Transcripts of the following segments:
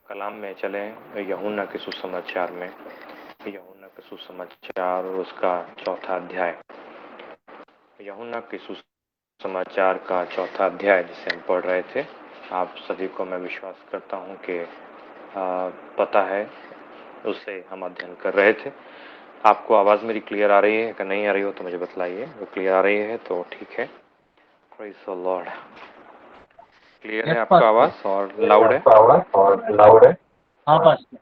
कलाम में चलें यूहन्ना के सुसमाचार में। यूहन्ना के सुसमाचार और उसका चौथा अध्याय। यूहन्ना के सुसमाचार का चौथा अध्याय जिसे हम पढ़ रहे थे, आप सभी को मैं विश्वास करता हूँ कि पता है, उससे हम अध्ययन कर रहे थे। आपको आवाज़ मेरी क्लियर आ रही है? अगर नहीं आ रही हो तो मुझे बतलाइए। अगर क्लियर आ रही है तो ठीक है। Praise the Lord. क्लियर है आपका आवाज़ और लाउड है? हाँ पास्टर।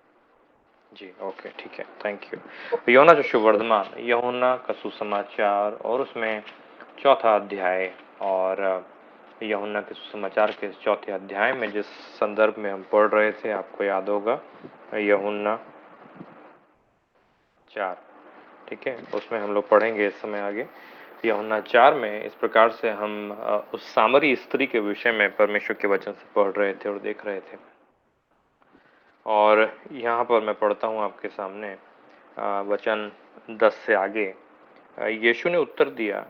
जी, ओके, ठीक है, थैंक यू। यूहन्ना जो शुभवर्धमान, यूहन्ना का सुसमाचार और उसमें चौथा अध्याय, और यूहन्ना के सुसमाचार के चौथे अध्याय में जिस संदर्भ में हम पढ़ रहे थे, आपको याद होगा, यूहन्ना 4, ठीक है, उसमें हम लोग पढ़ेंगे इस समय आगे। यूहन्ना 4 में इस प्रकार से हम उस सामरी स्त्री के विषय में परमेश्वर के वचन से पढ़ रहे थे और देख रहे थे। और यहाँ पर मैं पढ़ता हूँ आपके सामने वचन 10 से आगे। यीशु ने उत्तर दिया,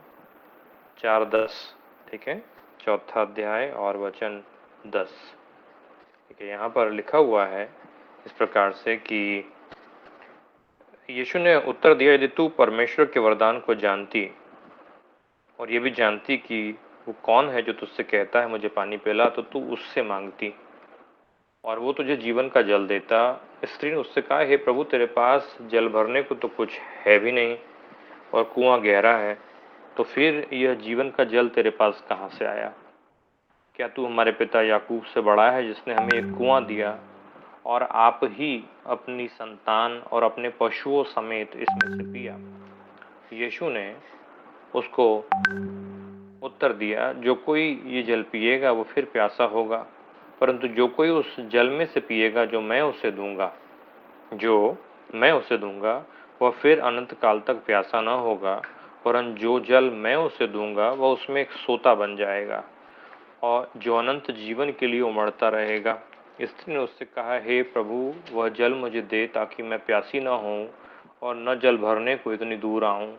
4:10, ठीक है, चौथा अध्याय और वचन 10, ठीक है। यहाँ पर लिखा हुआ है इस प्रकार से कि यीशु ने उत्तर दिया, यदि तू परमेश्वर के वरदान को जानती और ये भी जानती कि वो कौन है जो तुझसे कहता है मुझे पानी पिला, तो तू उससे मांगती और वो तुझे जीवन का जल देता। स्त्री ने उससे कहा, हे प्रभु, तेरे पास जल भरने को तो कुछ है भी नहीं और कुआं गहरा है, तो फिर यह जीवन का जल तेरे पास कहाँ से आया? क्या तू हमारे पिता याकूब से बड़ा है, जिसने हमें एक कुआं दिया और आप ही अपनी संतान और अपने पशुओं समेत इसमें से पिया? यीशु ने उसको उत्तर दिया, जो कोई ये जल पिएगा वो फिर प्यासा होगा, परंतु जो कोई उस जल में से पिएगा जो मैं उसे दूंगा, वह फिर अनंत काल तक प्यासा न होगा, परंतु जो जल मैं उसे दूंगा वह उसमें एक सोता बन जाएगा और जो अनंत जीवन के लिए उमड़ता रहेगा। स्त्री ने उससे कहा, हे प्रभु, वह जल मुझे दे ताकि मैं प्यासी न हूँ और न जल भरने को इतनी दूर आऊं।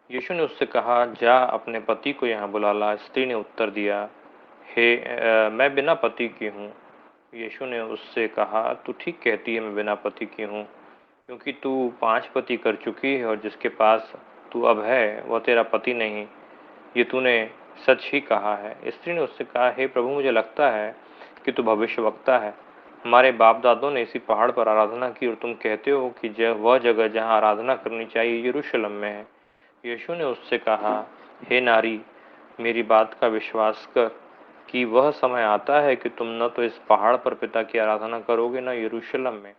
यीशु ने उससे कहा, जा अपने पति को यहाँ बुला ला। स्त्री ने उत्तर दिया, मैं बिना पति की हूँ। यीशु ने उससे कहा, तू ठीक कहती है, मैं बिना पति की हूँ, क्योंकि तू 5 पति कर चुकी है और जिसके पास तू अब है वह तेरा पति नहीं। ये तूने सच ही कहा है। स्त्री ने उससे कहा, हे प्रभु, मुझे लगता है कि तू भविष्यवक्ता है। हमारे बाप दादों ने इसी पहाड़ पर आराधना की और तुम कहते हो कि वह जगह जहाँ आराधना करनी चाहिए यरूशलेम में है। यीशु ने उससे कहा, हे नारी, मेरी बात का विश्वास कर कि वह समय आता है कि तुम न तो इस पहाड़ पर पिता की आराधना करोगे न यरूशलेम में।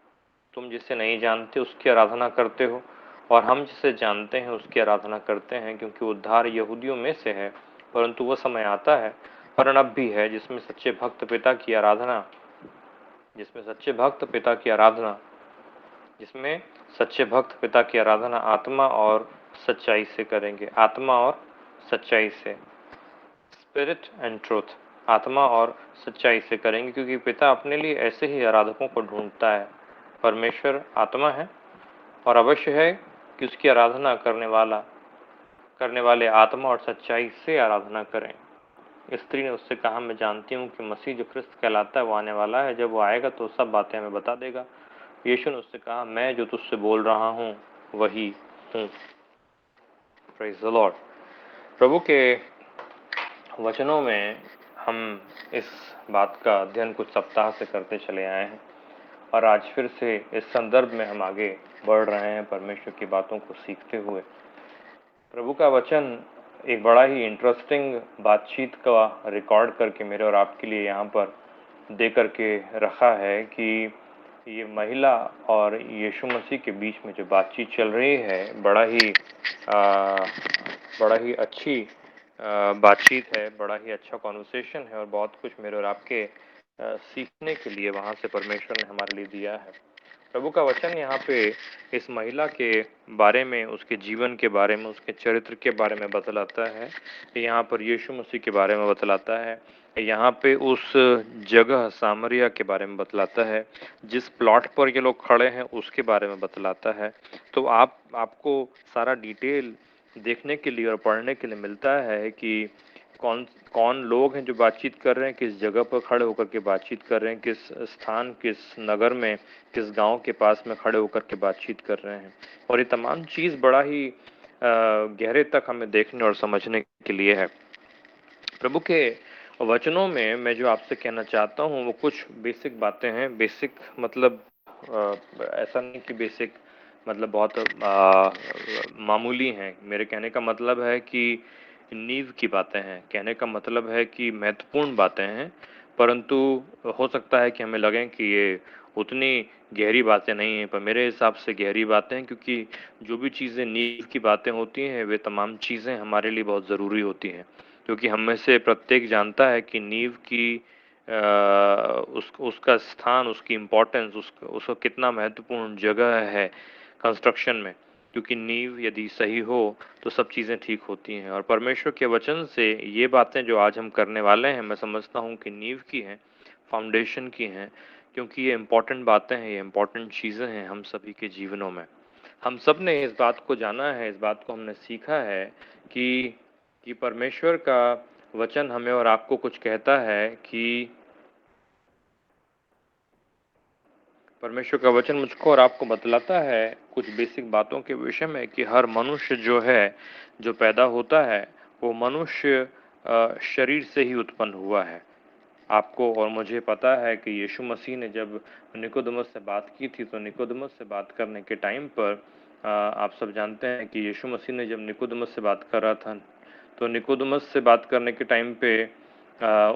तुम जिसे नहीं जानते उसकी आराधना करते हो और हम जिसे जानते हैं उसकी आराधना करते हैं, क्योंकि उद्धार यहूदियों में से है। परंतु वह समय आता है, वरन अब भी है, जिसमें सच्चे भक्त पिता की आराधना आत्मा और सच्चाई से करेंगे। आत्मा और सच्चाई से, स्पिरिट एंड ट्रूथ, आत्मा और सच्चाई से करेंगे, क्योंकि पिता अपने लिए ऐसे ही आराधकों को ढूंढता है। परमेश्वर आत्मा है और अवश्य है कि उसकी आराधना करने वाले आत्मा और सच्चाई से आराधना करें। स्त्री ने उससे कहा, मैं जानती हूँ कि मसीह जो ख्रिस्त कहलाता है वो आने वाला है। जब वो आएगा तो सब बातें हमें बता देगा। यीशु ने उससे कहा, मैं जो तुझसे बोल रहा हूँ वही हूँ। Praise the Lord. प्रभु के वचनों में हम इस बात का अध्ययन कुछ सप्ताह से करते चले आए हैं और आज फिर से इस संदर्भ में हम आगे बढ़ रहे हैं परमेश्वर की बातों को सीखते हुए। प्रभु का वचन एक बड़ा ही इंटरेस्टिंग बातचीत का रिकॉर्ड करके मेरे और आपके लिए यहाँ पर दे करके रखा है कि ये महिला और यीशु मसीह के बीच में जो बातचीत चल रही है, बड़ा ही अच्छी बातचीत है, बड़ा ही अच्छा कॉन्वर्सेशन है और बहुत कुछ मेरे और आपके सीखने के लिए वहाँ से परमेश्वर ने हमारे लिए दिया है। प्रभु का वचन यहाँ पे इस महिला के बारे में, उसके जीवन के बारे में, उसके चरित्र के बारे में बतलाता है। यहाँ पर यीशु मसीह के बारे में बतलाता है। यहाँ पे उस जगह सामरिया के बारे में बतलाता है। जिस प्लॉट पर ये लोग खड़े हैं उसके बारे में बतलाता है। तो आपको सारा डिटेल देखने के लिए और पढ़ने के लिए मिलता है कि कौन कौन लोग हैं जो बातचीत कर रहे हैं, किस जगह पर खड़े होकर के बातचीत कर रहे हैं, किस स्थान, किस नगर में, किस गांव के पास में खड़े होकर के बातचीत कर रहे हैं। और ये तमाम चीज़ बड़ा ही गहरे तक हमें देखने और समझने के लिए है। प्रभु के वचनों में मैं जो आपसे कहना चाहता हूँ वो कुछ बेसिक बातें हैं। बेसिक मतलब ऐसा नहीं कि बेसिक मतलब बहुत मामूली हैं। मेरे कहने का मतलब है कि नींव की बातें हैं। कहने का मतलब है कि महत्वपूर्ण बातें हैं, परंतु हो सकता है कि हमें लगें कि ये उतनी गहरी बातें नहीं हैं, पर मेरे हिसाब से गहरी बातें हैं, क्योंकि जो भी चीज़ें नींव की बातें होती हैं वे तमाम चीज़ें हमारे लिए बहुत ज़रूरी होती हैं। क्योंकि हम में से प्रत्येक जानता है कि नींव की उसका स्थान, उसकी इम्पोर्टेंस, उसका कितना महत्वपूर्ण जगह है कंस्ट्रक्शन में। क्योंकि नींव यदि सही हो तो सब चीज़ें ठीक होती हैं। और परमेश्वर के वचन से ये बातें जो आज हम करने वाले हैं, मैं समझता हूँ कि नींव की हैं, फाउंडेशन की हैं, क्योंकि ये इम्पोर्टेंट बातें हैं, ये इम्पोर्टेंट चीज़ें हैं हम सभी के जीवनों में। हम सब ने इस बात को जाना है, इस बात को हमने सीखा है कि परमेश्वर का वचन हमें और आपको कुछ कहता है कि परमेश्वर का वचन मुझको और आपको बतलाता है कुछ बेसिक बातों के विषय में कि हर मनुष्य जो है, जो पैदा होता है, वो मनुष्य शरीर से ही उत्पन्न हुआ है। आपको और मुझे पता है कि यीशु मसीह ने जब निकोदेमस से बात की थी, तो निकोदेमस से बात करने के टाइम पर आप सब जानते हैं कि यीशु मसीह ने जब निकोदेमस से बात कर रहा था, तो निकोदेमस से बात करने के टाइम पे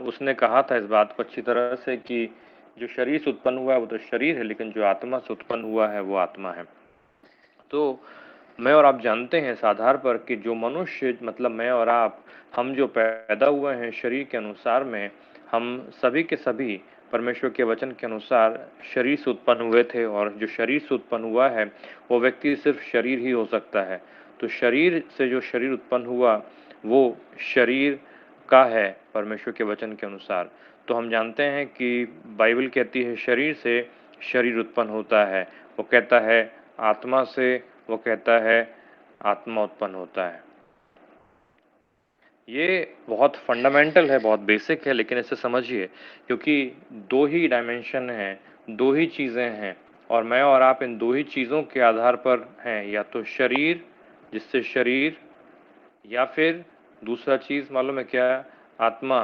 उसने कहा था इस बात को अच्छी तरह से कि जो शरीर से उत्पन्न हुआ है वो तो शरीर है, लेकिन जो आत्मा से उत्पन्न हुआ है वो आत्मा है। तो मैं और आप जानते हैं इस आधार पर कि जो मनुष्य मतलब मैं और आप, हम जो पैदा हुए हैं शरीर के अनुसार में, हम सभी के सभी परमेश्वर के वचन के अनुसार शरीर से उत्पन्न हुए थे। और जो शरीर से उत्पन्न हुआ है वो व्यक्ति सिर्फ शरीर ही हो सकता है। तो शरीर से जो शरीर उत्पन्न हुआ वो शरीर का है परमेश्वर के वचन के अनुसार। तो हम जानते हैं कि बाइबल कहती है शरीर से शरीर उत्पन्न होता है, वो कहता है आत्मा से, वो कहता है आत्मा उत्पन्न होता है। ये बहुत फंडामेंटल है, बहुत बेसिक है, लेकिन इसे समझिए, क्योंकि दो ही डायमेंशन हैं, दो ही चीज़ें हैं, और मैं और आप इन दो ही चीज़ों के आधार पर हैं, या तो शरीर, जिससे शरीर, या फिर दूसरा चीज़ मालूम है क्या, आत्मा,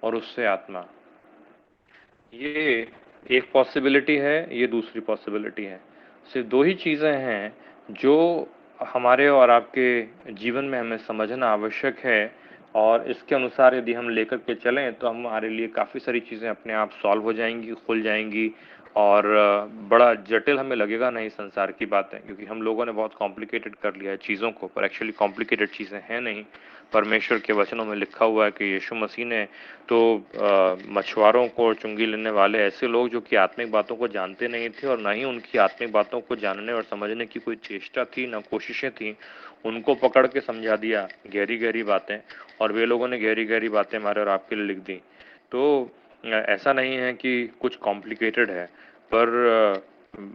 और उससे आत्मा। ये एक पॉसिबिलिटी है, ये दूसरी पॉसिबिलिटी है। सिर्फ दो ही चीज़ें हैं जो हमारे और आपके जीवन में हमें समझना आवश्यक है, और इसके अनुसार यदि हम लेकर के चलें तो हमारे लिए काफ़ी सारी चीज़ें अपने आप सॉल्व हो जाएंगी, खुल जाएंगी, और बड़ा जटिल हमें लगेगा नहीं संसार की बातें, क्योंकि हम लोगों ने बहुत कॉम्प्लिकेटेड कर लिया है चीज़ों को, पर एक्चुअली कॉम्प्लिकेटेड चीज़ें हैं नहीं। परमेश्वर के वचनों में लिखा हुआ है कि यीशु मसीह ने तो मछुआरों को, चुंगी लेने वाले ऐसे लोग जो कि आत्मिक बातों को जानते नहीं थे और ना ही उनकी आत्मिक बातों को जानने और समझने की कोई चेष्टा थी, ना कोशिशें थी, उनको पकड़ के समझा दिया गहरी गहरी बातें, और वे लोगों ने गहरी गहरी बातें हमारे और आपके लिए लिख दी। तो ऐसा नहीं है कि कुछ कॉम्प्लिकेटेड है, पर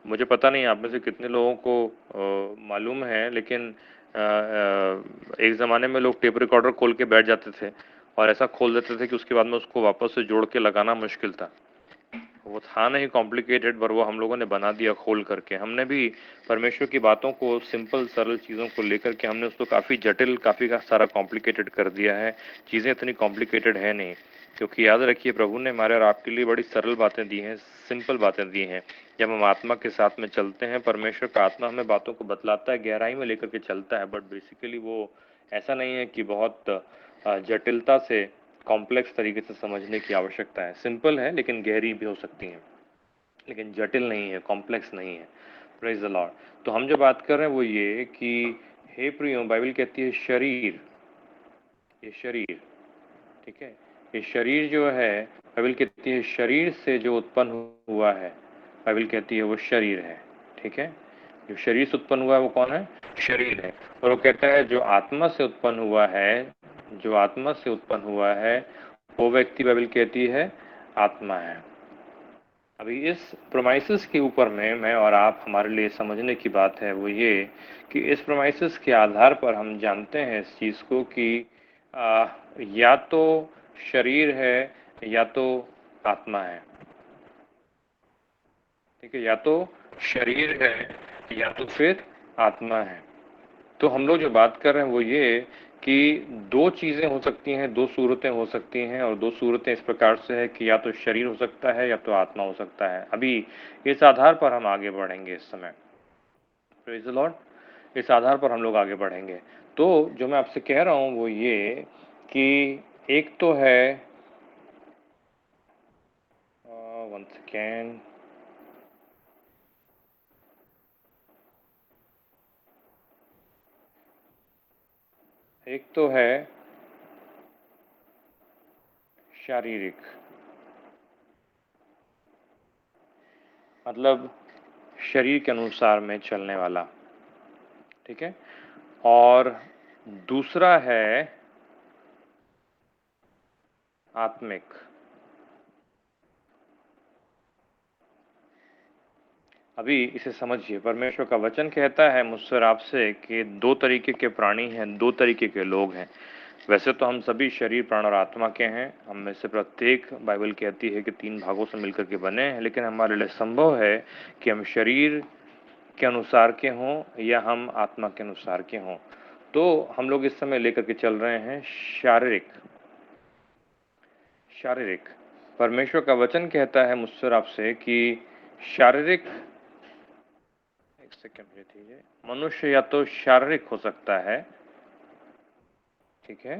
मुझे पता नहीं आप में से कितने लोगों को मालूम है, लेकिन एक ज़माने में लोग टेप रिकॉर्डर खोल के बैठ जाते थे और ऐसा खोल देते थे कि उसके बाद में उसको वापस से जोड़ के लगाना मुश्किल था। वो था नहीं कॉम्प्लिकेटेड, पर वो हम लोगों ने बना दिया खोल करके। हमने भी परमेश्वर की बातों को, सिंपल सरल चीज़ों को लेकर के हमने उसको काफ़ी जटिल, काफ़ी सारा कॉम्प्लिकेटेड कर दिया है। चीज़ें इतनी कॉम्प्लिकेटेड है नहीं, क्योंकि याद रखिए प्रभु ने हमारे और आपके लिए बड़ी सरल बातें दी हैं, सिंपल बातें दी हैं। जब हम आत्मा के साथ में चलते हैं, परमेश्वर का आत्मा हमें बातों को बतलाता है, गहराई में लेकर के चलता है, बट बेसिकली वो ऐसा नहीं है कि बहुत जटिलता से, कॉम्प्लेक्स तरीके से समझने की आवश्यकता है। सिंपल है लेकिन गहरी भी हो सकती हैं, लेकिन जटिल नहीं है, कॉम्प्लेक्स नहीं है। Praise the Lord. तो हम जो बात कर रहे हैं वो ये कि हे प्रियो, बाइबल कहती है शरीर, ये शरीर, ठीक है, ये शरीर जो है, बाइबल कहती है शरीर से जो उत्पन्न हुआ है, बाइबल कहती है वो शरीर है, ठीक है। जो शरीर से उत्पन्न हुआ है वो कौन है? शरीर है। और वो कहता है जो आत्मा से उत्पन्न हुआ है, जो आत्मा से उत्पन्न हुआ है वो व्यक्ति, बाइबल कहती है, आत्मा है। अभी इस प्रोमाइसिस के ऊपर में मैं और आप, हमारे लिए समझने की बात है वो ये कि इस प्रोमाइसिस के आधार पर हम जानते हैं इस चीज़ को कि या तो शरीर है या तो आत्मा है। ठीक है, या तो शरीर है या तो फिर आत्मा है। तो हम लोग जो बात कर रहे हैं वो ये कि दो चीज़ें हो सकती हैं, दो सूरतें हो सकती हैं, और दो सूरतें इस प्रकार से है कि या तो शरीर हो सकता है या तो आत्मा हो सकता है। अभी इस आधार पर हम आगे बढ़ेंगे इस समय। Praise the Lord. इस आधार पर हम लोग आगे बढ़ेंगे। तो जो मैं आपसे कह रहा हूँ वो ये कि एक तो है वन सेकेंड, एक तो है शारीरिक, मतलब शरीर के अनुसार में चलने वाला। ठीक है, और दूसरा है आत्मिक। अभी इसे समझिए, परमेश्वर का वचन कहता है मुझसे और आपसे कि दो तरीके के प्राणी हैं, दो तरीके के लोग हैं। वैसे तो हम सभी शरीर, प्राण और आत्मा के हैं। हम में से प्रत्येक, बाइबल कहती है कि तीन भागों से मिलकर के बने हैं, लेकिन हमारे लिए संभव है कि हम शरीर के अनुसार के हों या हम आत्मा के अनुसार के हों। तो हम लोग इस समय लेकर के चल रहे हैं शारीरिक। शारीरिक, परमेश्वर का वचन कहता है मुझसे और आपसे कि शारीरिक, एक सेकेंड मुझे दीजिए, मनुष्य या तो शारीरिक हो सकता है, ठीक है,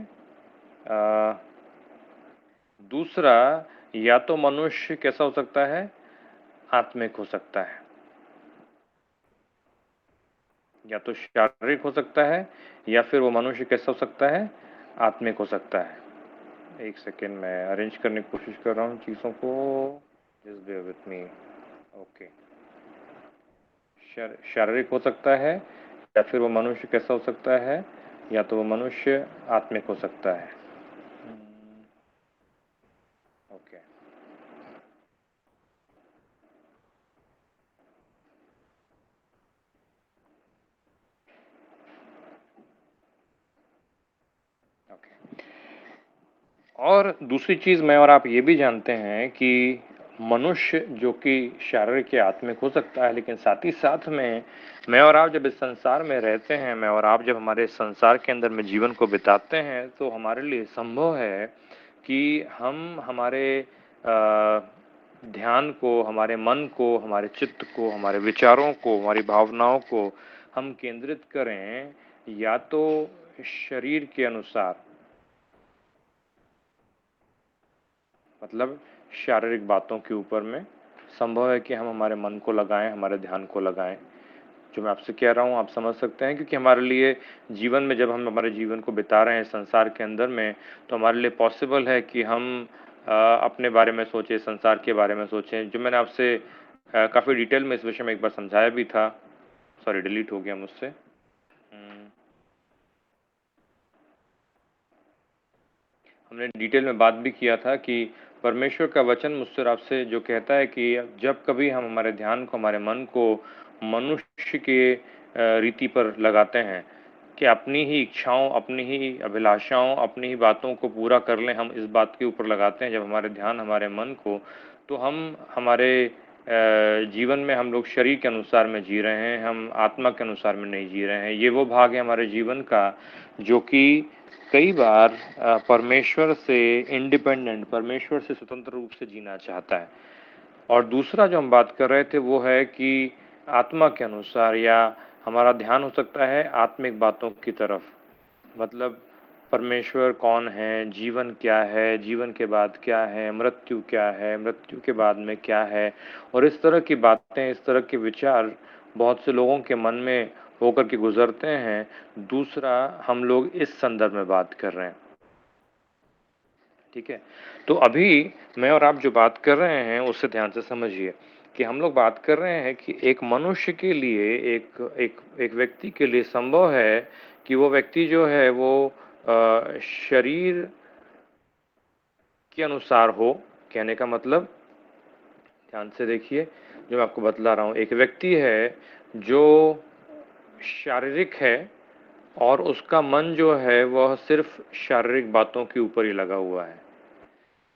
दूसरा या तो मनुष्य कैसा हो सकता है, आत्मिक हो सकता है। या तो शारीरिक हो सकता है या फिर वो मनुष्य कैसा हो सकता है, आत्मिक हो सकता है। एक सेकेंड, मैं अरेंज करने की कोशिश कर रहा हूँ चीज़ों को, just bear with me. Okay, शारीरिक हो सकता है या फिर वो मनुष्य कैसा हो सकता है, या तो वो मनुष्य आत्मिक हो सकता है। Okay, okay. और दूसरी चीज़ मैं और आप ये भी जानते हैं कि मनुष्य जो कि शारीरिक या आत्मिक हो सकता है, लेकिन साथ ही साथ में मैं और आप जब इस संसार में रहते हैं, मैं और आप जब हमारे संसार के अंदर में जीवन को बिताते हैं, तो हमारे लिए संभव है कि हम हमारे ध्यान को, हमारे मन को, हमारे चित्त को, हमारे विचारों को, हमारी भावनाओं को हम केंद्रित करें या तो शरीर के अनुसार, मतलब शारीरिक बातों के ऊपर में संभव है कि हम हमारे मन को लगाएं, हमारे ध्यान को लगाएं। जो मैं आपसे कह रहा हूँ आप समझ सकते हैं, क्योंकि हमारे लिए जीवन में, जब हम हमारे जीवन को बिता रहे हैं संसार के अंदर में, तो हमारे लिए पॉसिबल है कि हम अपने बारे में सोचें, संसार के बारे में सोचें। जो मैंने आपसे काफ़ी डिटेल में इस विषय में एक बार समझाया भी था, सॉरी डिलीट हो गया मुझसे। हमने डिटेल में बात भी किया था कि परमेश्वर का वचन मुझसे और आपसे जो कहता है कि जब कभी हम हमारे ध्यान को, हमारे मन को मनुष्य के रीति पर लगाते हैं कि अपनी ही इच्छाओं, अपनी ही अभिलाषाओं, अपनी ही बातों को पूरा कर लें, हम इस बात के ऊपर लगाते हैं जब हमारे ध्यान, हमारे मन को, तो हम हमारे जीवन में हम लोग शरीर के अनुसार में जी रहे हैं, हम आत्मा के अनुसार में नहीं जी रहे हैं। ये वो भाग है हमारे जीवन का जो कि कई बार परमेश्वर से इंडिपेंडेंट, परमेश्वर से स्वतंत्र रूप से जीना चाहता है। और दूसरा जो हम बात कर रहे थे वो है कि आत्मा के अनुसार, या हमारा ध्यान हो सकता है आत्मिक बातों की तरफ, मतलब परमेश्वर कौन है, जीवन क्या है, जीवन के बाद क्या है, मृत्यु क्या है, मृत्यु के बाद में क्या है, और इस तरह की बातें, इस तरह के विचार बहुत से लोगों के मन में होकर के गुजरते हैं। दूसरा, हम लोग इस संदर्भ में बात कर रहे हैं, ठीक है। तो अभी मैं और आप जो बात कर रहे हैं उससे ध्यान से समझिए कि हम लोग बात कर रहे हैं कि एक मनुष्य के लिए, एक एक एक व्यक्ति के लिए संभव है कि वो व्यक्ति जो है वो शरीर के अनुसार हो। कहने का मतलब, ध्यान से देखिए जो मैं आपको बतला रहा हूँ, एक व्यक्ति है जो शारीरिक है, और उसका मन जो है वह सिर्फ शारीरिक बातों के ऊपर ही लगा हुआ है।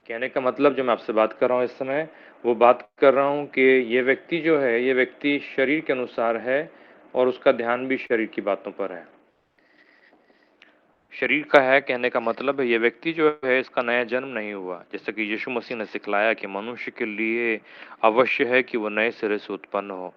कहने का मतलब जो मैं आपसे बात कर रहा हूँ इस समय, वो बात कर रहा हूँ कि ये व्यक्ति जो है, ये व्यक्ति शरीर के अनुसार है और उसका ध्यान भी शरीर की बातों पर है। शरीर का है कहने का मतलब है ये व्यक्ति जो है इसका नया जन्म नहीं हुआ। जैसे कि यीशु मसीह ने सिखलाया कि मनुष्य के लिए अवश्य है कि वो नए सिरे से उत्पन्न हो।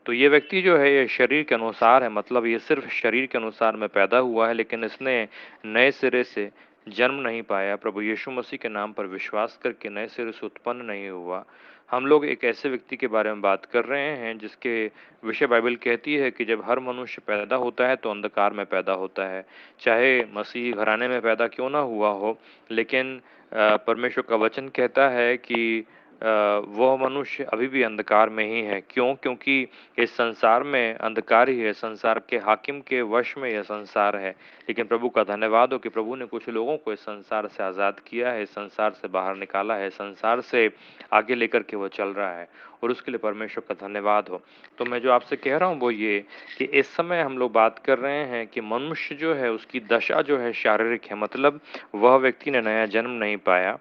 तो ये व्यक्ति जो है ये शरीर के अनुसार है, मतलब ये सिर्फ शरीर के अनुसार में पैदा हुआ है, लेकिन इसने नए सिरे से जन्म नहीं पाया। प्रभु यीशु मसीह के नाम पर विश्वास करके नए सिरे से उत्पन्न नहीं हुआ। हम लोग एक ऐसे व्यक्ति के बारे में बात कर रहे हैं जिसके विषय बाइबल कहती है कि जब हर मनुष्य पैदा होता है तो अंधकार में पैदा होता है। चाहे मसीही घराने में पैदा क्यों ना हुआ हो, लेकिन परमेश्वर का वचन कहता है कि वह मनुष्य अभी भी अंधकार में ही है। क्यों? क्योंकि इस संसार में अंधकार ही है, संसार के हाकिम के वश में यह संसार है। लेकिन प्रभु का धन्यवाद हो कि प्रभु ने कुछ लोगों को इस संसार से आज़ाद किया है, इस संसार से बाहर निकाला है, संसार से आगे लेकर के वो चल रहा है, और उसके लिए परमेश्वर का धन्यवाद हो। तो मैं जो आपसे कह रहा हूँ वो ये कि इस समय हम लोग बात कर रहे हैं कि मनुष्य जो है उसकी दशा जो है शारीरिक है, मतलब वह व्यक्ति ने नया जन्म नहीं पाया।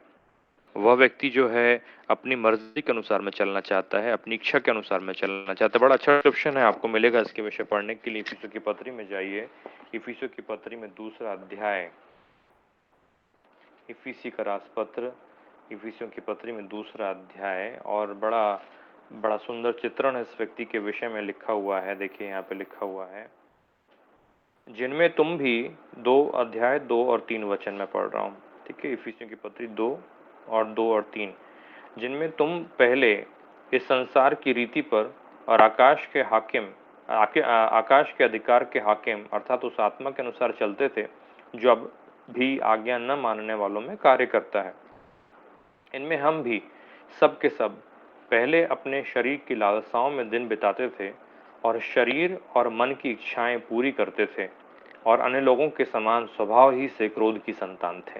वह व्यक्ति जो है अपनी मर्जी के अनुसार में चलना चाहता है, अपनी इच्छा के अनुसार में चलना चाहता है। बड़ा अच्छा डिस्क्रिप्शन है, आपको मिलेगा इसके विषय पढ़ने के लिए। इफिसियों की पत्री में जाइए, इफिसियों की पत्री में 2 अध्याय, इफिसी का राजपत्र, इफिसियों की पत्री में 2 अध्याय, और बड़ा बड़ा सुंदर चित्रण इस व्यक्ति के विषय में लिखा हुआ है। देखिए यहाँ पे लिखा हुआ है, जिनमें तुम भी 2 और 3 वचन में पढ़ रहा हूँ। ठीक है, इफिसियों की पत्री 2 और 3, जिनमें तुम पहले इस संसार की रीति पर और आकाश के हाकिम आकाश के अधिकार के हाकिम अर्थात उस आत्मा के अनुसार चलते थे जो अब भी आज्ञा न मानने वालों में कार्य करता है। इनमें हम भी सब के सब पहले अपने शरीर की लालसाओं में दिन बिताते थे और शरीर और मन की इच्छाएं पूरी करते थे, और अन्य लोगों के समान स्वभाव ही से क्रोध की संतान थे।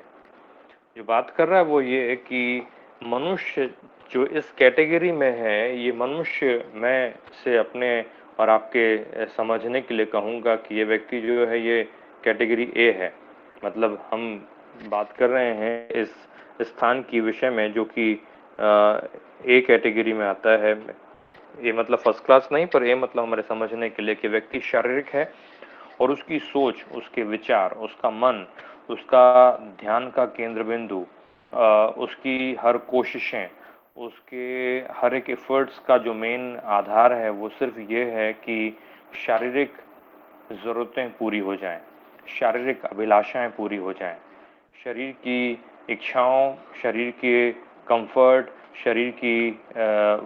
जो बात कर रहा है वो ये है कि मनुष्य जो इस कैटेगरी में है, ये मनुष्य, मैं से अपने और आपके समझने के लिए कहूँगा कि ये व्यक्ति जो है ये कैटेगरी ए है। मतलब हम बात कर रहे हैं इस स्थान की विषय में जो कि ए कैटेगरी में आता है। ये मतलब फर्स्ट क्लास नहीं, पर ए मतलब हमारे समझने के लिए कि व्यक्ति शारीरिक है और उसकी सोच, उसके विचार, उसका मन, उसका ध्यान का केंद्र बिंदु, उसकी हर कोशिशें, उसके हर एक एफर्ट्स का जो मेन आधार है वो सिर्फ ये है कि शारीरिक ज़रूरतें पूरी हो जाएं, शारीरिक अभिलाषाएं पूरी हो जाएं, शरीर की इच्छाओं, शरीर के कंफर्ट, शरीर की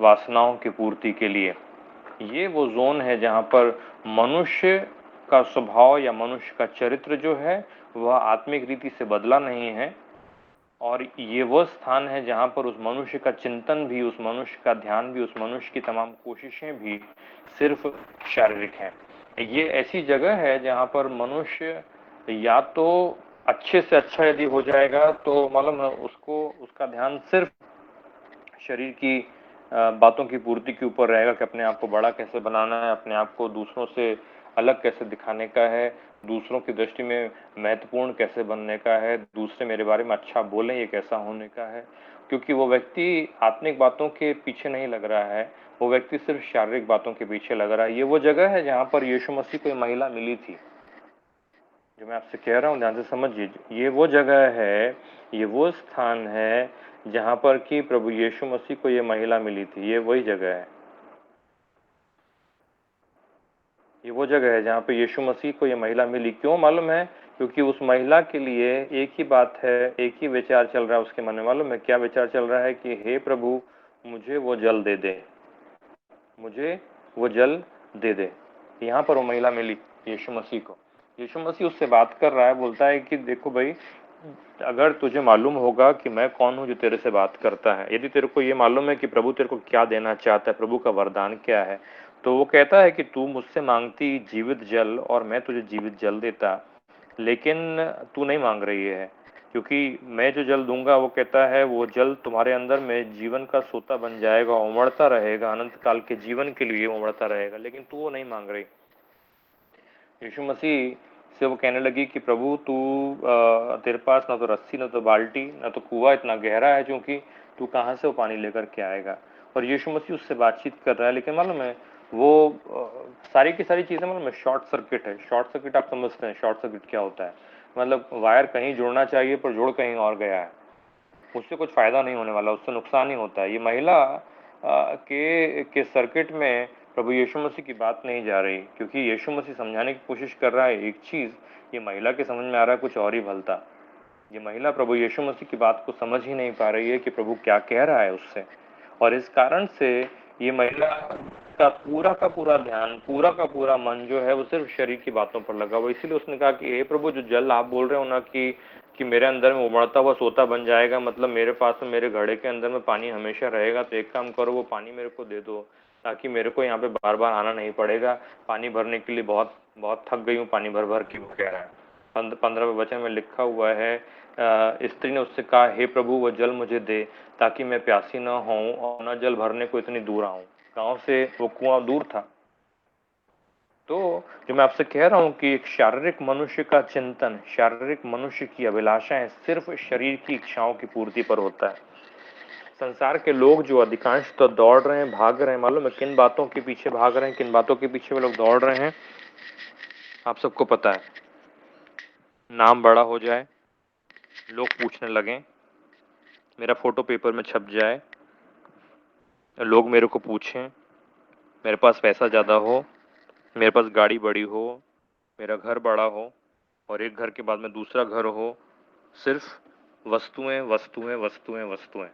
वासनाओं की पूर्ति के लिए। ये वो जोन है जहाँ पर मनुष्य का स्वभाव या मनुष्य का चरित्र जो है वह आत्मिक रीति से बदला नहीं है, और ये वो स्थान है जहाँ पर उस मनुष्य का चिंतन भी, उस मनुष्य का ध्यान भी, उस मनुष्य की तमाम कोशिशें भी सिर्फ शारीरिक हैं। ये ऐसी जगह है जहाँ पर मनुष्य या तो अच्छे से अच्छा यदि हो जाएगा तो मालूम है उसको, उसका ध्यान सिर्फ शरीर की बातों की पूर्ति के ऊपर रहेगा कि अपने आप को बड़ा कैसे बनाना है, अपने आप को दूसरों से अलग कैसे दिखाने का है, दूसरों की दृष्टि में महत्वपूर्ण कैसे बनने का है, दूसरे मेरे बारे में अच्छा बोलें ये कैसा होने का है। क्योंकि वो व्यक्ति आत्मिक बातों के पीछे नहीं लग रहा है, वो व्यक्ति सिर्फ शारीरिक बातों के पीछे लग रहा है। ये वो जगह है जहाँ पर यीशु मसीह को महिला मिली थी। जो मैं आपसे कह रहा हूँ ध्यान से समझिए, ये वो जगह है, ये वो स्थान है जहाँ पर कि प्रभु यीशु मसीह को ये महिला मिली थी। ये वही जगह है, ये वो जगह है जहाँ पे यीशु मसीह को ये महिला मिली। क्यों मालूम है? क्योंकि उस महिला के लिए एक ही बात है, एक ही विचार चल रहा है उसके मन में। मालूम है क्या विचार चल रहा है? कि हे प्रभु, मुझे वो जल दे दे, मुझे वो जल दे दे। यहाँ पर वो महिला मिली यीशु मसीह को। यीशु मसीह उससे बात कर रहा है, बोलता है कि देखो भाई, अगर तुझे मालूम होगा कि मैं कौन हूँ जो तेरे से बात करता है, यदि तेरे को ये मालूम है कि प्रभु तेरे को क्या देना चाहता है, प्रभु का वरदान क्या है, तो वो कहता है कि तू मुझसे मांगती जीवित जल और मैं तुझे जीवित जल देता, लेकिन तू नहीं मांग रही है। क्योंकि मैं जो जल दूंगा, वो कहता है वो जल तुम्हारे अंदर में जीवन का सोता बन जाएगा, उमड़ता रहेगा, अनंत काल के जीवन के लिए उमड़ता रहेगा, लेकिन तू वो नहीं मांग रही। यीशु मसीह से वो कहने लगी कि प्रभु तू तेरे पास ना तो रस्सी, ना तो बाल्टी, ना तो कुआं इतना गहरा है, क्योंकि तू कहाँ से वो पानी लेकर के आएगा। और यीशु मसीह उससे बातचीत कर रहा है, लेकिन मालूम है वो सारी की सारी चीज़ें मालूम है शॉर्ट सर्किट है। शॉर्ट सर्किट आप समझते हैं शॉर्ट सर्किट क्या होता है? मतलब वायर कहीं जुड़ना चाहिए पर जुड़ कहीं और गया है, उससे कुछ फायदा नहीं होने वाला, उससे नुकसान ही होता है। ये महिला के सर्किट में प्रभु यीशु मसीह की बात नहीं जा रही, क्योंकि यीशु मसीह समझाने की कोशिश कर रहा है एक चीज़, ये महिला के समझ में आ रहा है कुछ और ही भलता। ये महिला प्रभु यीशु मसीह की बात को समझ ही नहीं पा रही है कि प्रभु क्या कह रहा है उससे, और इस कारण से ये महिला का पूरा ध्यान, पूरा का पूरा मन जो है वो सिर्फ शरीर की बातों पर लगा हुआ। इसीलिए उसने कहा कि हे प्रभु, जो जल आप बोल रहे हो ना कि मेरे अंदर में उमड़ता हुआ सोता बन जाएगा, मतलब मेरे पास में मेरे घड़े के अंदर में पानी हमेशा रहेगा, तो एक काम करो वो पानी मेरे को दे दो, ताकि मेरे को यहाँ पे बार बार आना नहीं पड़ेगा पानी भरने के लिए। बहुत बहुत थक गई हूँ पानी भर भर के, वो कह रहा है। 15वें वचन में लिखा हुआ है, स्त्री ने उससे कहा, हे प्रभु वो जल मुझे दे ताकि मैं प्यासी न होऊं और न जल भरने को इतनी दूर आऊं। गांव से वो कुआं दूर था। तो जो मैं आपसे कह रहा हूं कि एक शारीरिक मनुष्य का चिंतन, शारीरिक मनुष्य की अभिलाषाएं सिर्फ शरीर की इच्छाओं की पूर्ति पर होता है। संसार के लोग जो अधिकांश तो दौड़ रहे हैं, भाग रहे हैं, मालूम है किन बातों के पीछे भाग रहे हैं, किन बातों के पीछे वे लोग दौड़ रहे हैं? आप सबको पता है। नाम बड़ा हो जाए, लोग पूछने लगें, मेरा फोटो पेपर में छप जाए, लोग मेरे को पूछें, मेरे पास पैसा ज़्यादा हो, मेरे पास गाड़ी बड़ी हो, मेरा घर बड़ा हो, और एक घर के बाद में दूसरा घर हो, सिर्फ वस्तुएं वस्तुएं वस्तुएं वस्तुएं।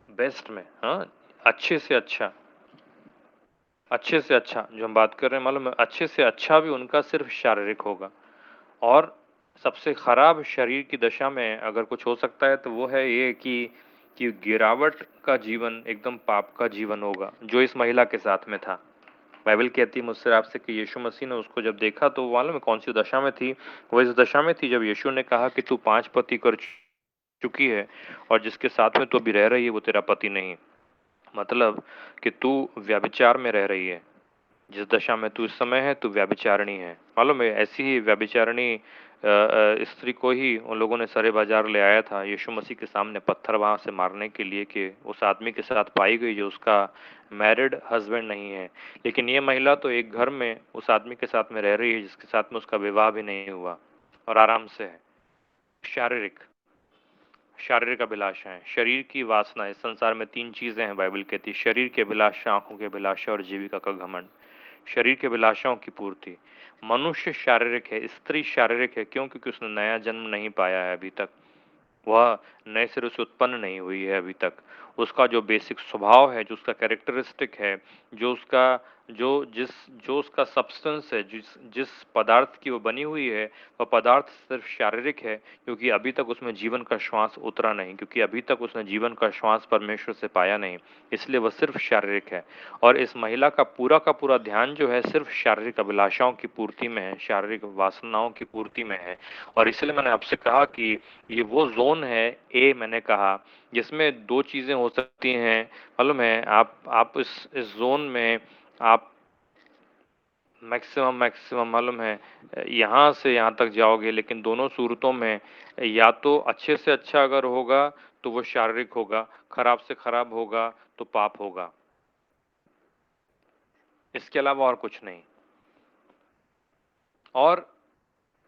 बेस्ट में, हाँ, अच्छे से अच्छा, अच्छे से अच्छा जो हम बात कर रहे हैं, मालूम है अच्छे से अच्छा भी उनका सिर्फ शारीरिक होगा। और सबसे खराब शरीर की दशा में अगर कुछ हो सकता है तो वो है ये कि गिरावट का जीवन, एकदम पाप का जीवन होगा, जो इस महिला के साथ में था। बाइबल कहती है मुझसे आपसे कि यीशु मसीह ने उसको जब देखा तो मालूम है कौन सी दशा में थी? वो इस दशा में थी जब यीशु ने कहा कि तू 5 पति कर चुकी है और जिसके साथ में तू अभी रह रही है वो तेरा पति नहीं। मतलब कि तू व्यभिचार में रह रही है। जिस दशा में तू इस समय है तू व्यभिचारिणी है। मालूम है ऐसी ही व्यभिचारिणी स्त्री को ही उन लोगों ने सरे बाजार ले आया था यीशु मसीह के सामने, पत्थर वहां से मारने के लिए कि उस आदमी के साथ पाई गई जो उसका मैरिड हस्बैंड नहीं है। लेकिन ये महिला तो एक घर में उस आदमी के साथ में रह रही है जिसके साथ में उसका विवाह भी नहीं हुआ, और आराम से है। शारीरिक शारीरिक अभिलाषाएं, शरीर की वासना। इस संसार में 3 चीजें हैं, बाइबल कहती है, शरीर की अभिलाषा, आंखों की अभिलाषा और जीविका का घमंड। शरीर की अभिलाषाओं की पूर्ति। मनुष्य शारीरिक है, स्त्री शारीरिक है, क्यों? क्योंकि उसने नया जन्म नहीं पाया है अभी तक, वह नए सिरे से उत्पन्न नहीं हुई है अभी तक। उसका जो बेसिक स्वभाव है, जो उसका कैरेक्टरिस्टिक है, जो उसका जो उसका सब्सटेंस है, जिस जिस पदार्थ की वो बनी हुई है, वह पदार्थ सिर्फ शारीरिक है, क्योंकि अभी तक उसमें जीवन का श्वास उतरा नहीं, क्योंकि अभी तक उसने जीवन का श्वास परमेश्वर से पाया नहीं, इसलिए वह सिर्फ शारीरिक है। और इस महिला का पूरा ध्यान जो है सिर्फ शारीरिक अभिलाषाओं की पूर्ति में है, शारीरिक वासनाओं की पूर्ति में है। और इसलिए मैंने आपसे कहा कि ये वो जोन है, ए मैंने कहा, जिसमें 2 चीजें हो सकती हैं। मालूम है आप इस जोन में आप मैक्सिमम मालूम है यहाँ से यहाँ तक जाओगे, लेकिन दोनों सूरतों में या तो अच्छे से अच्छा अगर होगा तो वो शारीरिक होगा, खराब से खराब होगा तो पाप होगा, इसके अलावा और कुछ नहीं। और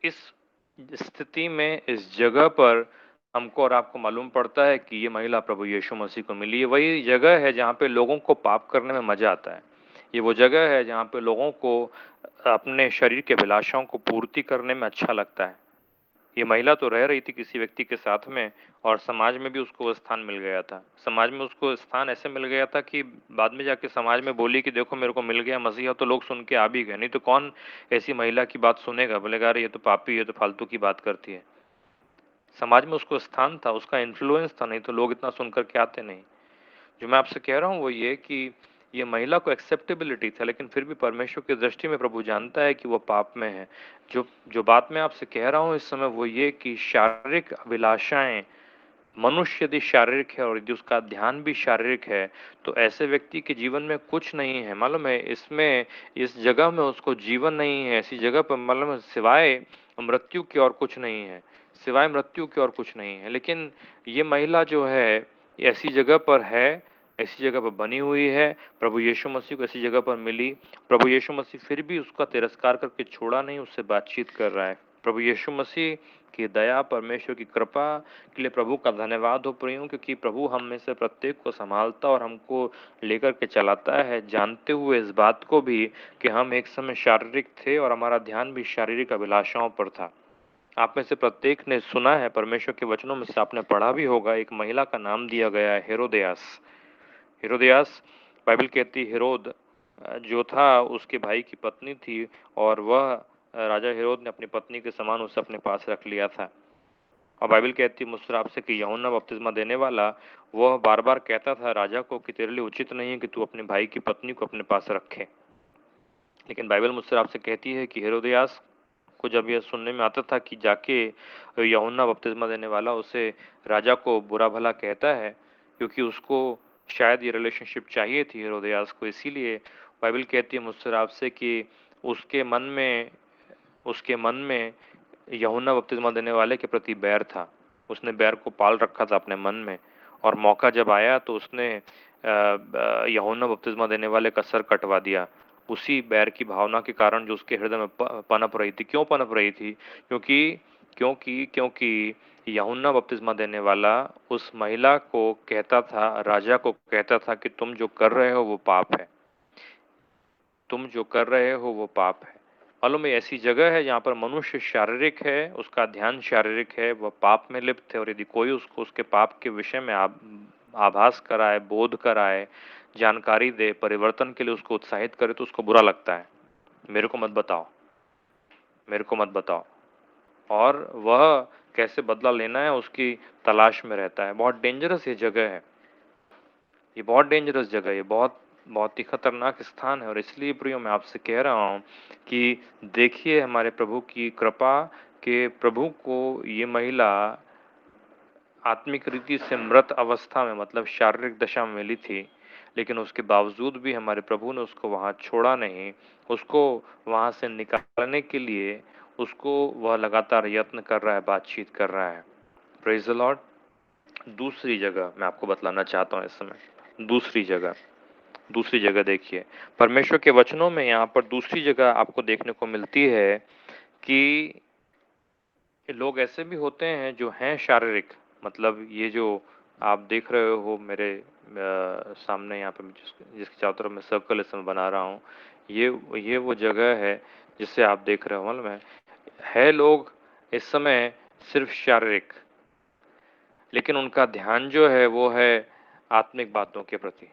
इस स्थिति में, इस जगह पर हमको और आपको मालूम पड़ता है कि ये महिला प्रभु यीशु मसीह को मिली है। वही जगह है जहाँ पे लोगों को पाप करने में मजा आता है। ये वो जगह है जहाँ पे लोगों को अपने शरीर के अभिलाषाओं को पूर्ति करने में अच्छा लगता है। ये महिला तो रह रही थी किसी व्यक्ति के साथ में, और समाज में भी उसको स्थान मिल गया था। समाज में उसको स्थान ऐसे मिल गया था कि बाद में जाके समाज में बोली कि देखो मेरे को मिल गया मसीहा, तो लोग सुन के आ भी गए, नहीं तो कौन ऐसी महिला की बात सुनेगा, बोलेगा अरे ये तो पापी, ये तो फालतू की बात करती है। समाज में उसको स्थान था, उसका इन्फ्लुएंस था, नहीं तो लोग इतना सुनकर के आते नहीं। जो मैं आपसे कह रहा हूँ वो ये कि ये महिला को एक्सेप्टेबिलिटी था, लेकिन फिर भी परमेश्वर की दृष्टि में प्रभु जानता है कि वो पाप में है। जो जो बात मैं आपसे कह रहा हूँ इस समय वो ये कि शारीरिक अभिलाषाएं मनुष्य यदि शारीरिक है और यदि उसका ध्यान भी शारीरिक है तो ऐसे व्यक्ति के जीवन में कुछ नहीं है। मालूम है, इसमें इस जगह में उसको जीवन नहीं है। ऐसी जगह पर मालूम है सिवाय मृत्यु के और कुछ नहीं है, सिवाय मृत्यु के और कुछ नहीं है। लेकिन ये महिला जो है ऐसी जगह पर है, ऐसी जगह पर बनी हुई है, प्रभु यीशु मसीह को ऐसी जगह पर मिली। प्रभु यीशु मसीह फिर भी उसका तिरस्कार करके छोड़ा नहीं, उससे बातचीत कर रहा है। प्रभु यीशु मसीह की दया, परमेश्वर की कृपा के लिए प्रभु का धन्यवाद हो प्रियो, क्योंकि प्रभु हम में से प्रत्येक को संभालता और हमको लेकर के चलाता है, जानते हुए इस बात को भी कि हम एक समय शारीरिक थे और हमारा ध्यान भी शारीरिक अभिलाषाओं पर था। आप में से प्रत्येक ने सुना है, परमेश्वर के वचनों में से आपने पढ़ा भी होगा, एक महिला का नाम दिया गया है हेरोदियास। हेरोदियास, बाइबल कहती हेरोद जो था उसके भाई की पत्नी थी और वह राजा हेरोद ने अपनी पत्नी के समान उसे अपने पास रख लिया था। और बाइबल कहती है मुझसे आपसे कि यूहन्ना बपतिस्मा देने वाला वह बार बार कहता था राजा को कि तेरे लिए उचित नहीं है कि तू अपने भाई की पत्नी को अपने पास रखे। लेकिन बाइबल मुझसे आपसे कहती है कि हेरोदियास को जब यह सुनने में आता था कि जाके यूहन्ना बपतिस्मा देने वाला उसे राजा को बुरा भला कहता है, क्योंकि उसको शायद ये रिलेशनशिप चाहिए थी हेरोदियास को, इसीलिए बाइबल कहती है मुझसे आपसे कि उसके मन में यूहन्ना बपतिस्मा देने वाले के प्रति बैर था। उसने बैर को पाल रखा था अपने मन में, और मौका जब आया तो उसने यूहन्ना बपतिस्मा देने वाले का सर कटवा दिया, उसी बैर की भावना के कारण जो उसके हृदय में पनप रही थी। क्यों पनप रही थी? क्योंकि क्योंकि क्योंकि यूहन्ना बपतिस्मा देने वाला उस महिला को कहता था, राजा को कहता था कि तुम जो कर रहे हो वो पाप है, तुम जो कर रहे हो वो पाप है। मालूम है ऐसी जगह है जहाँ पर मनुष्य शारीरिक है, उसका ध्यान शारीरिक है, वह पाप में लिप्त है, और यदि कोई उसको उसके पाप के विषय में आभास कराए, बोध कराए, जानकारी दे, परिवर्तन के लिए उसको उत्साहित करे तो उसको बुरा लगता है। मेरे को मत बताओ, मेरे को मत बताओ, और वह कैसे बदला लेना है उसकी तलाश में रहता है। बहुत डेंजरस ये जगह है, ये बहुत डेंजरस जगह है, ये बहुत बहुत ही खतरनाक स्थान है। और इसलिए प्रियो मैं आपसे कह रहा हूँ कि देखिए हमारे प्रभु की कृपा के प्रभु को ये महिला आत्मिक रीति से मृत अवस्था में, मतलब शारीरिक दशा में मिली थी, लेकिन उसके बावजूद भी हमारे प्रभु ने उसको वहाँ छोड़ा नहीं, उसको वहाँ से निकालने के लिए उसको वह लगातार यत्न कर रहा है, बातचीत कर रहा है। Praise the Lord. दूसरी जगह मैं आपको बतलाना चाहता हूँ इस समय, दूसरी जगह देखिए परमेश्वर के वचनों में, यहाँ पर दूसरी जगह आपको देखने को मिलती है कि लोग ऐसे भी होते हैं जो हैं शारीरिक, मतलब ये जो आप देख रहे हो मेरे सामने यहाँ पे जिसके चारों तरफ मैं सर्कल इस समय बना रहा हूँ, ये वो जगह है जिसे आप देख रहे हो। मालूम है लोग इस समय सिर्फ शारीरिक, लेकिन उनका ध्यान जो है वो है आत्मिक बातों के प्रति।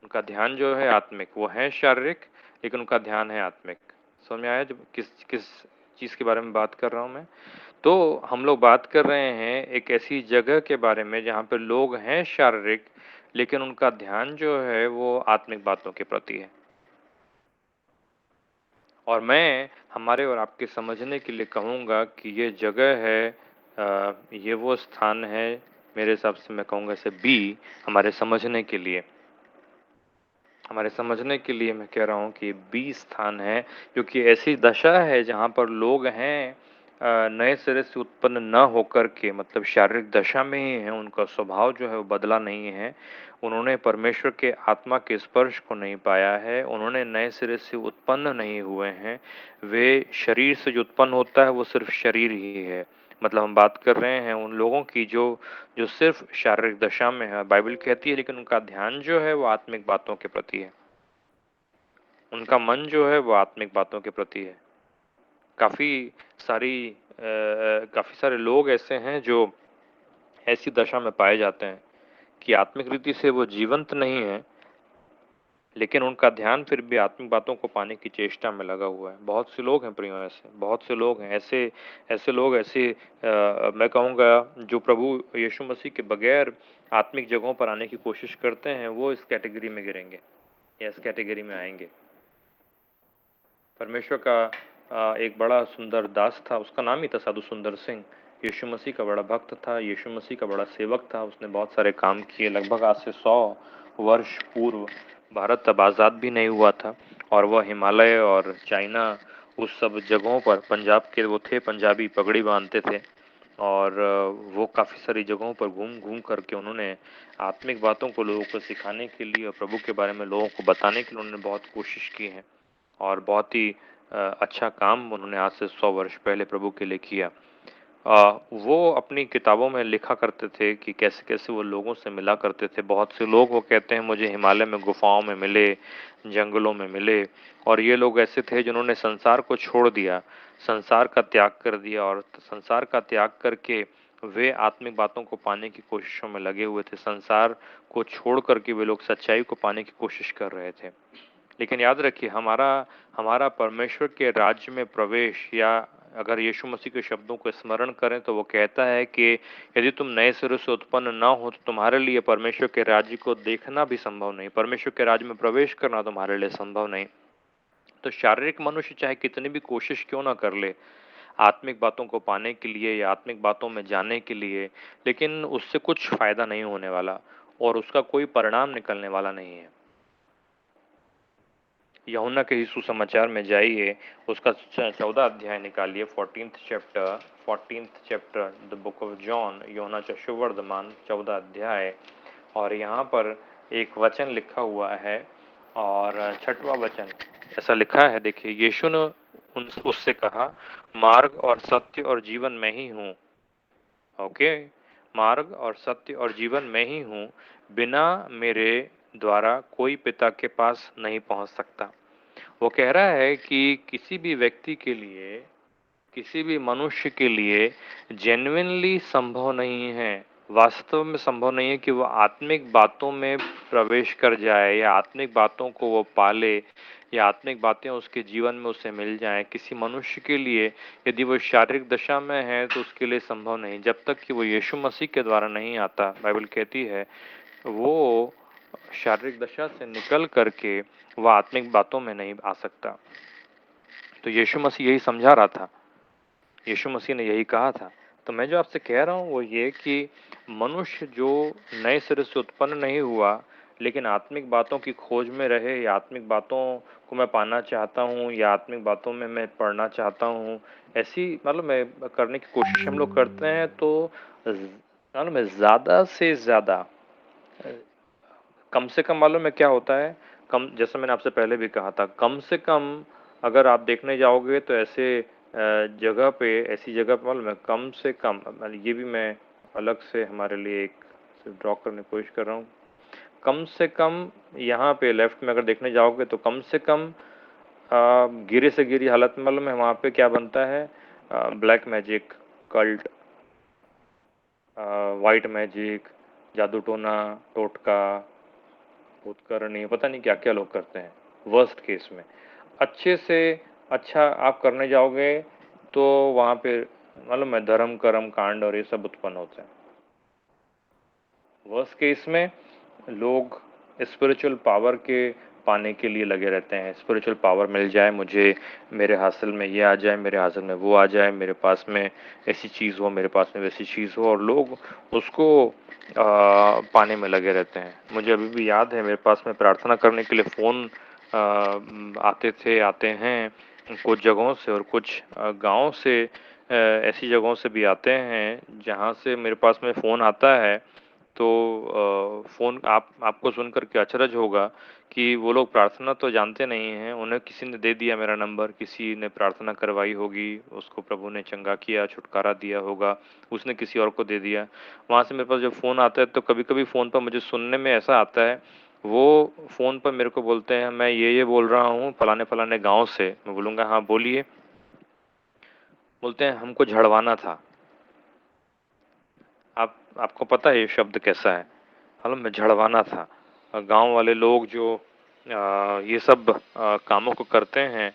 उनका ध्यान जो है आत्मिक, वो है शारीरिक लेकिन उनका ध्यान है आत्मिक। समझ में आया जब किस किस चीज़ के बारे में बात कर रहा हूँ मैं? तो हम लोग बात कर रहे हैं एक ऐसी जगह के बारे में जहाँ पे लोग हैं शारीरिक, लेकिन उनका ध्यान जो है वो आत्मिक बातों के प्रति है। और मैं हमारे और आपके समझने के लिए कहूँगा कि ये जगह है, ये वो स्थान है, मेरे हिसाब से मैं कहूँगा इसे बी, हमारे समझने के लिए, हमारे समझने के लिए मैं कह रहा हूँ कि बी स्थान है, क्योंकि ऐसी दशा है जहाँ पर लोग हैं नए सिरे से उत्पन्न न होकर के, मतलब शारीरिक दशा में ही हैं, उनका स्वभाव जो है वो बदला नहीं है, उन्होंने परमेश्वर के आत्मा के स्पर्श को नहीं पाया है, उन्होंने नए सिरे से उत्पन्न नहीं हुए हैं, वे शरीर से जो उत्पन्न होता है वो सिर्फ शरीर ही है। मतलब हम बात कर रहे हैं उन लोगों की जो जो सिर्फ शारीरिक दशा में है, बाइबल कहती है, लेकिन उनका ध्यान जो है वो आत्मिक बातों के प्रति है, उनका मन जो है वो आत्मिक बातों के प्रति है। काफ़ी सारे लोग ऐसे हैं जो ऐसी दशा में पाए जाते हैं कि आत्मिक रीति से वो जीवंत नहीं है, लेकिन उनका ध्यान फिर भी आत्मिक बातों को पाने की चेष्टा में लगा हुआ है। बहुत से लोग हैं प्रियो, ऐसे बहुत से लोग हैं, ऐसे ऐसे लोग, ऐसे मैं कहूँगा जो प्रभु यीशु मसीह के बगैर आत्मिक जगहों पर आने की कोशिश करते हैं, वो इस कैटेगरी में गिरेंगे या इस कैटेगरी में आएंगे। परमेश्वर का एक बड़ा सुंदर दास था, उसका नाम ही था साधु सुंदर सिंह। यीशु मसीह का बड़ा भक्त था, यीशु मसीह का बड़ा सेवक था, उसने बहुत सारे काम किए। लगभग आज से 100 वर्ष पूर्व भारत तब आज़ाद भी नहीं हुआ था और वह हिमालय और चाइना उस सब जगहों पर, पंजाब के वो थे, पंजाबी पगड़ी बांधते थे और वो काफ़ी सारी जगहों पर घूम घूम करके उन्होंने आत्मिक बातों को लोगों को सिखाने के लिए और प्रभु के बारे में लोगों को बताने के लिए उन्होंने बहुत कोशिश की है और बहुत ही अच्छा काम उन्होंने आज से 100 वर्ष पहले प्रभु के लिए किया। वो अपनी किताबों में लिखा करते थे कि कैसे कैसे वो लोगों से मिला करते थे। बहुत से लोग वो कहते हैं मुझे हिमालय में गुफाओं में मिले, जंगलों में मिले और ये लोग ऐसे थे जिन्होंने संसार को छोड़ दिया, संसार का त्याग कर दिया और संसार का त्याग करके वे आत्मिक बातों को पाने की कोशिशों में लगे हुए थे। संसार को छोड़ करके वे लोग सच्चाई को पाने की कोशिश कर रहे थे। लेकिन याद रखिए हमारा हमारा परमेश्वर के राज्य में प्रवेश, या अगर यीशु मसीह के शब्दों को स्मरण करें तो वो कहता है कि यदि तुम नए सिरे से उत्पन्न ना हो तो तुम्हारे लिए परमेश्वर के राज्य को देखना भी संभव नहीं, परमेश्वर के राज्य में प्रवेश करना तुम्हारे लिए संभव नहीं। तो शारीरिक मनुष्य चाहे कितनी भी कोशिश क्यों ना कर ले आत्मिक बातों को पाने के लिए या आत्मिक बातों में जाने के लिए, लेकिन उससे कुछ फायदा नहीं होने वाला और उसका कोई परिणाम निकलने वाला नहीं है। यूहन्ना के ही सुसमाचार में जाइए, उसका 14 अध्याय निकालिए, 14th chapter the book of John, यूहन्ना सुवर्तमान 14 अध्याय, और यहाँ पर एक वचन लिखा हुआ है और 6वां वचन ऐसा लिखा है। देखिए, यीशु ने उससे कहा, मार्ग और सत्य और जीवन मैं ही हूँ। ओके, मार्ग और सत्य और जीवन मैं ही हूँ, बिना मेरे द्वारा कोई पिता के पास नहीं पहुँच सकता। वो कह रहा है कि किसी भी व्यक्ति के लिए, किसी भी मनुष्य के लिए जेन्युइनली संभव नहीं है, वास्तव में संभव नहीं है कि वो आत्मिक बातों में प्रवेश कर जाए या आत्मिक बातों को वो पाले या आत्मिक बातें उसके जीवन में उसे मिल जाएं। किसी मनुष्य के लिए यदि वो शारीरिक दशा में है तो उसके लिए संभव नहीं, जब तक कि वो यीशु मसीह के द्वारा नहीं आता। बाइबल कहती है वो शारीरिक दशा से निकल करके वह आत्मिक बातों में नहीं आ सकता। तो यीशु मसीह यही समझा रहा था, यीशु मसीह ने यही कहा था। तो मैं जो आपसे कह रहा हूँ वो ये कि मनुष्य जो नए सिरे से उत्पन्न नहीं हुआ लेकिन आत्मिक बातों की खोज में रहे, या आत्मिक बातों को मैं पाना चाहता हूँ या आत्मिक बातों में मैं पढ़ना चाहता हूँ, ऐसी मतलब मैं करने की कोशिश हम लोग करते हैं, तो मालूम है ज़्यादा से ज़्यादा, कम से कम मालूम है क्या होता है, कम, जैसा मैंने आपसे पहले भी कहा था, कम से कम अगर आप देखने जाओगे तो ऐसे जगह पे, ऐसी जगह पे मालूम है कम से कम, ये भी मैं अलग से हमारे लिए एक ड्रॉ करने की कोशिश कर रहा हूँ, कम से कम यहाँ पे लेफ्ट में अगर देखने जाओगे तो कम से कम गिरे से गिरी हालत में मालूम है वहाँ पे क्या बनता है, black magic, cult, white magic, जादू टोना, टोटका, भूतकरणी, पता नहीं क्या क्या लोग करते हैं। वर्स्ट केस में अच्छे से अच्छा आप करने जाओगे तो वहाँ पे मालूम है धर्म कर्म कांड और ये सब उत्पन्न होते हैं। वर्स्ट केस में लोग स्पिरिचुअल पावर के पाने के लिए लगे रहते हैं, स्पिरिचुअल पावर मिल जाए मुझे, मेरे हासिल में ये आ जाए, मेरे हासिल में वो आ जाए, मेरे पास में ऐसी चीज़ हो, मेरे पास में वैसी चीज़ हो, और लोग उसको पाने में लगे रहते हैं। मुझे अभी भी याद है मेरे पास में प्रार्थना करने के लिए फ़ोन आते हैं कुछ जगहों से, और कुछ गाँव से, ऐसी जगहों से भी आते हैं जहाँ से मेरे पास में फ़ोन आता है। तो फ़ोन आपको सुनकर के अचरज होगा कि वो लोग प्रार्थना तो जानते नहीं हैं, उन्हें किसी ने दे दिया मेरा नंबर, किसी ने प्रार्थना करवाई होगी, उसको प्रभु ने चंगा किया, छुटकारा दिया होगा, उसने किसी और को दे दिया। वहाँ से मेरे पास जब फ़ोन आता है तो कभी-कभी फ़ोन पर मुझे सुनने में ऐसा आता है, वो फ़ोन पर मेरे को बोलते हैं, मैं ये बोल रहा हूँ फलाने-फलाने गाँव से। मैं बोलूँगा हाँ बोलिए। बोलते हैं हमको झड़वाना था। आपको पता है ये शब्द कैसा है? मालूम है, झड़वाना था। गांव वाले लोग जो ये सब कामों को करते हैं,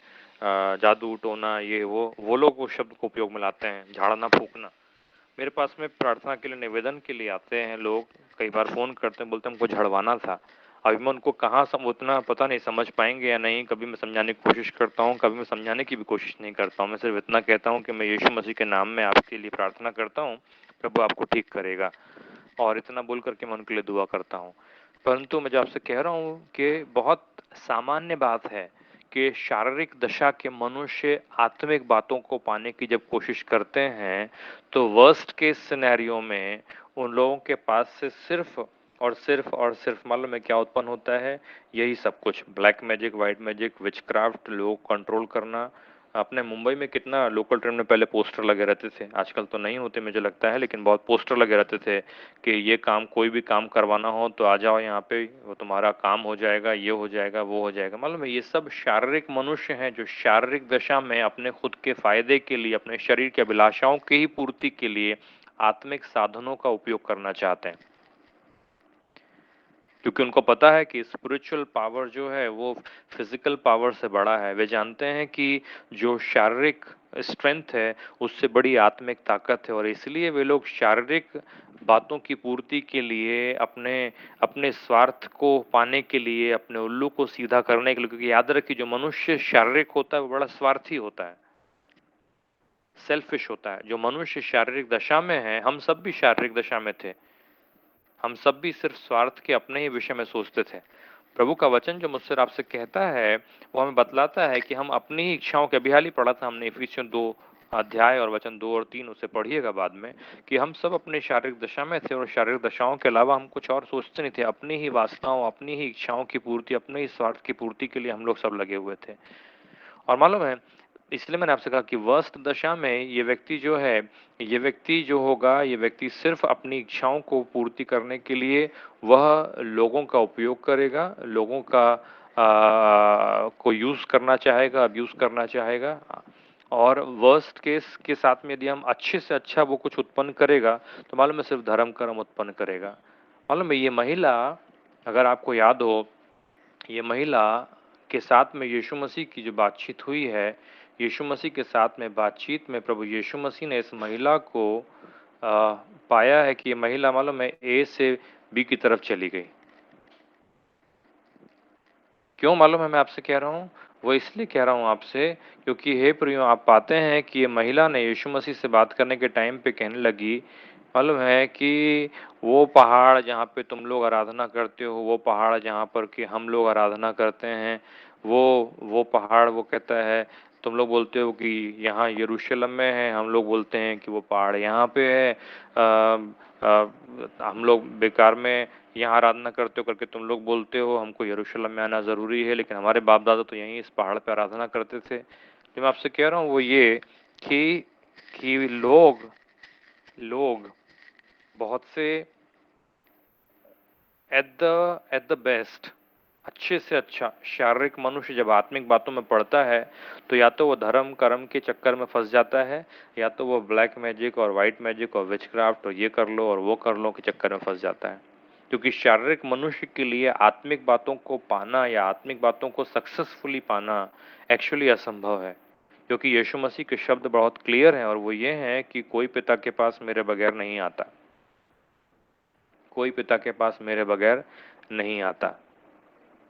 जादू टोना ये वो लोग वो शब्द को उपयोग में लाते हैं, झाड़ना फूकना। मेरे पास में प्रार्थना के लिए, निवेदन के लिए आते हैं लोग, कई बार फ़ोन करते हैं, बोलते हैं हमको झड़वाना था। अभी मैं उनको कहाँ उतना पता नहीं समझ पाएंगे या नहीं। कभी मैं समझाने की कोशिश करता हूँ, कभी मैं समझाने की भी कोशिश नहीं करता हूँ। मैं सिर्फ इतना कहता हूँ कि मैं यीशु मसीह के नाम में आपके लिए प्रार्थना करता हूँ, प्रभु आपको ठीक करेगा, और इतना बोल करके मैं उनके लिए दुआ करता हूँ। परंतु मैं जो आपसे कह रहा हूँ कि बहुत सामान्य बात है कि शारीरिक दशा के मनुष्य आत्मिक बातों को पाने की जब कोशिश करते हैं, तो वर्स्ट केस सिनेरियो में उन लोगों के पास से सिर्फ मालूम है क्या उत्पन्न होता है? यही सब कुछ, black magic, white magic, witchcraft, लोग कंट्रोल करना। अपने मुंबई में कितना लोकल ट्रेन में पहले पोस्टर लगे रहते थे, आजकल तो नहीं होते मुझे लगता है, लेकिन बहुत पोस्टर लगे रहते थे कि ये काम, कोई भी काम करवाना हो तो आ जाओ यहाँ पे, वो तुम्हारा काम हो जाएगा, ये हो जाएगा, वो हो जाएगा। मालूम है ये सब शारीरिक मनुष्य हैं जो शारीरिक दशा में अपने खुद के फायदे के लिए, अपने शरीर के अभिलाषाओं की ही पूर्ति के लिए आत्मिक साधनों का उपयोग करना चाहते हैं, क्योंकि उनको पता है कि स्पिरिचुअल पावर जो है वो फिजिकल पावर से बड़ा है। वे जानते हैं कि जो शारीरिक स्ट्रेंथ है उससे बड़ी आत्मिक ताकत है, और इसलिए वे लोग शारीरिक बातों की पूर्ति के लिए, अपने अपने स्वार्थ को पाने के लिए, अपने उल्लू को सीधा करने के लिए, क्योंकि याद रखिए जो मनुष्य शारीरिक होता है वो बड़ा स्वार्थी होता है, सेल्फिश होता है। जो मनुष्य शारीरिक दशा में है, हम सब भी शारीरिक दशा में थे, हम सब भी सिर्फ स्वार्थ के अपने ही विषय में सोचते थे। प्रभु का वचन जो मुझसे आपसे कहता है वो हमें बतलाता है कि हम अपनी ही इच्छाओं के, अभी हाल ही पढ़ा था हमने इफिसियन 2 अध्याय और वचन 2 और 3, उसे पढ़िएगा बाद में, कि हम सब अपनी शारीरिक दशा में थे और शारीरिक दशाओं के अलावा हम कुछ और सोचते नहीं थे। अपनी ही वासनाओं, अपनी ही इच्छाओं की पूर्ति, अपने ही स्वार्थ की पूर्ति के लिए हम लोग सब लगे हुए थे। और मालूम है, इसलिए मैंने आपसे कहा कि वर्स्ट दशा में ये व्यक्ति जो है, ये व्यक्ति जो होगा, ये व्यक्ति सिर्फ अपनी इच्छाओं को पूर्ति करने के लिए वह लोगों का उपयोग करेगा, लोगों का को यूज करना चाहेगा, अब्यूज करना चाहेगा। और वर्स्ट केस के साथ में यदि हम अच्छे से अच्छा वो कुछ उत्पन्न करेगा तो मालूम है सिर्फ धर्म कर्म उत्पन्न करेगा। मालूम है ये महिला, अगर आपको याद हो, ये महिला के साथ में यीशु मसीह की जो बातचीत हुई है, यीशु मसीह के साथ में बातचीत में प्रभु यीशु मसीह ने इस महिला को पाया है कि ये महिला मालूम है ए से बी की तरफ चली गई। क्यों मालूम है मैं आपसे कह रहा हूँ? वो इसलिए कह रहा हूँ आपसे क्योंकि हे प्रियो, आप पाते हैं कि ये महिला ने यीशु मसीह से बात करने के टाइम पे कहने लगी, मालूम है कि वो पहाड़ जहाँ पे तुम लोग आराधना करते हो, वो पहाड़ जहाँ पर कि हम लोग आराधना करते हैं, वो पहाड़, वो कहता है तुम लोग बोलते हो कि यहाँ यरूशलेम में है, हम लोग बोलते हैं कि वो पहाड़ यहाँ पे है। हम लोग बेकार में यहाँ आराधना करते हो करके तुम लोग बोलते हो, हमको यरूशलेम में आना ज़रूरी है, लेकिन हमारे बाप दादा तो यहीं इस पहाड़ पे आराधना करते थे। जो मैं आपसे कह रहा हूँ वो ये कि लोग लोग बहुत से एट द बेस्ट, अच्छे से अच्छा शारीरिक मनुष्य जब आत्मिक बातों में पड़ता है तो या तो वो धर्म कर्म के चक्कर में फंस जाता है, या तो वो ब्लैक मैजिक और वाइट मैजिक और विचक्राफ्ट और ये कर लो और वो कर लो के चक्कर में फंस जाता है। क्योंकि शारीरिक मनुष्य के लिए आत्मिक बातों को पाना या आत्मिक बातों को सक्सेसफुली पाना एक्चुअली असंभव है, क्योंकि यीशु मसीह के शब्द बहुत क्लियर हैं, और वो ये हैं कि कोई पिता के पास मेरे बगैर नहीं आता, कोई पिता के पास मेरे बगैर नहीं आता।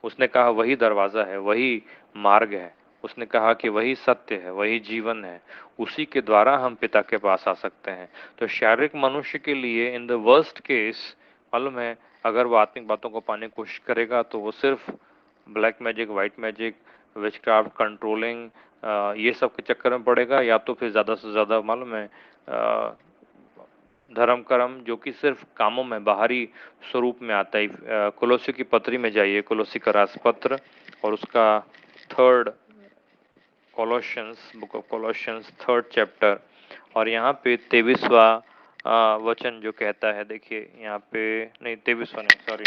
उसने कहा वही दरवाज़ा है, वही मार्ग है, उसने कहा कि वही सत्य है, वही जीवन है, उसी के द्वारा हम पिता के पास आ सकते हैं। तो शारीरिक मनुष्य के लिए इन द वर्स्ट केस, मालूम है, अगर वो आत्मिक बातों को पाने की कोशिश करेगा तो वो सिर्फ black magic, white magic, witchcraft, controlling, ये सब के चक्कर में पड़ेगा, या तो फिर ज़्यादा से ज़्यादा मालूम है धर्म कर्म, जो कि सिर्फ कामों में बाहरी स्वरूप में आता है। कोलोसी की पत्री में जाइए, कोलोसी का राजपत्र और उसका third, Colossians, book of Colossians, third chapter, और यहाँ पे 23वां वचन जो कहता है, देखिए यहाँ पे, नहीं 23वां नहीं, सॉरी,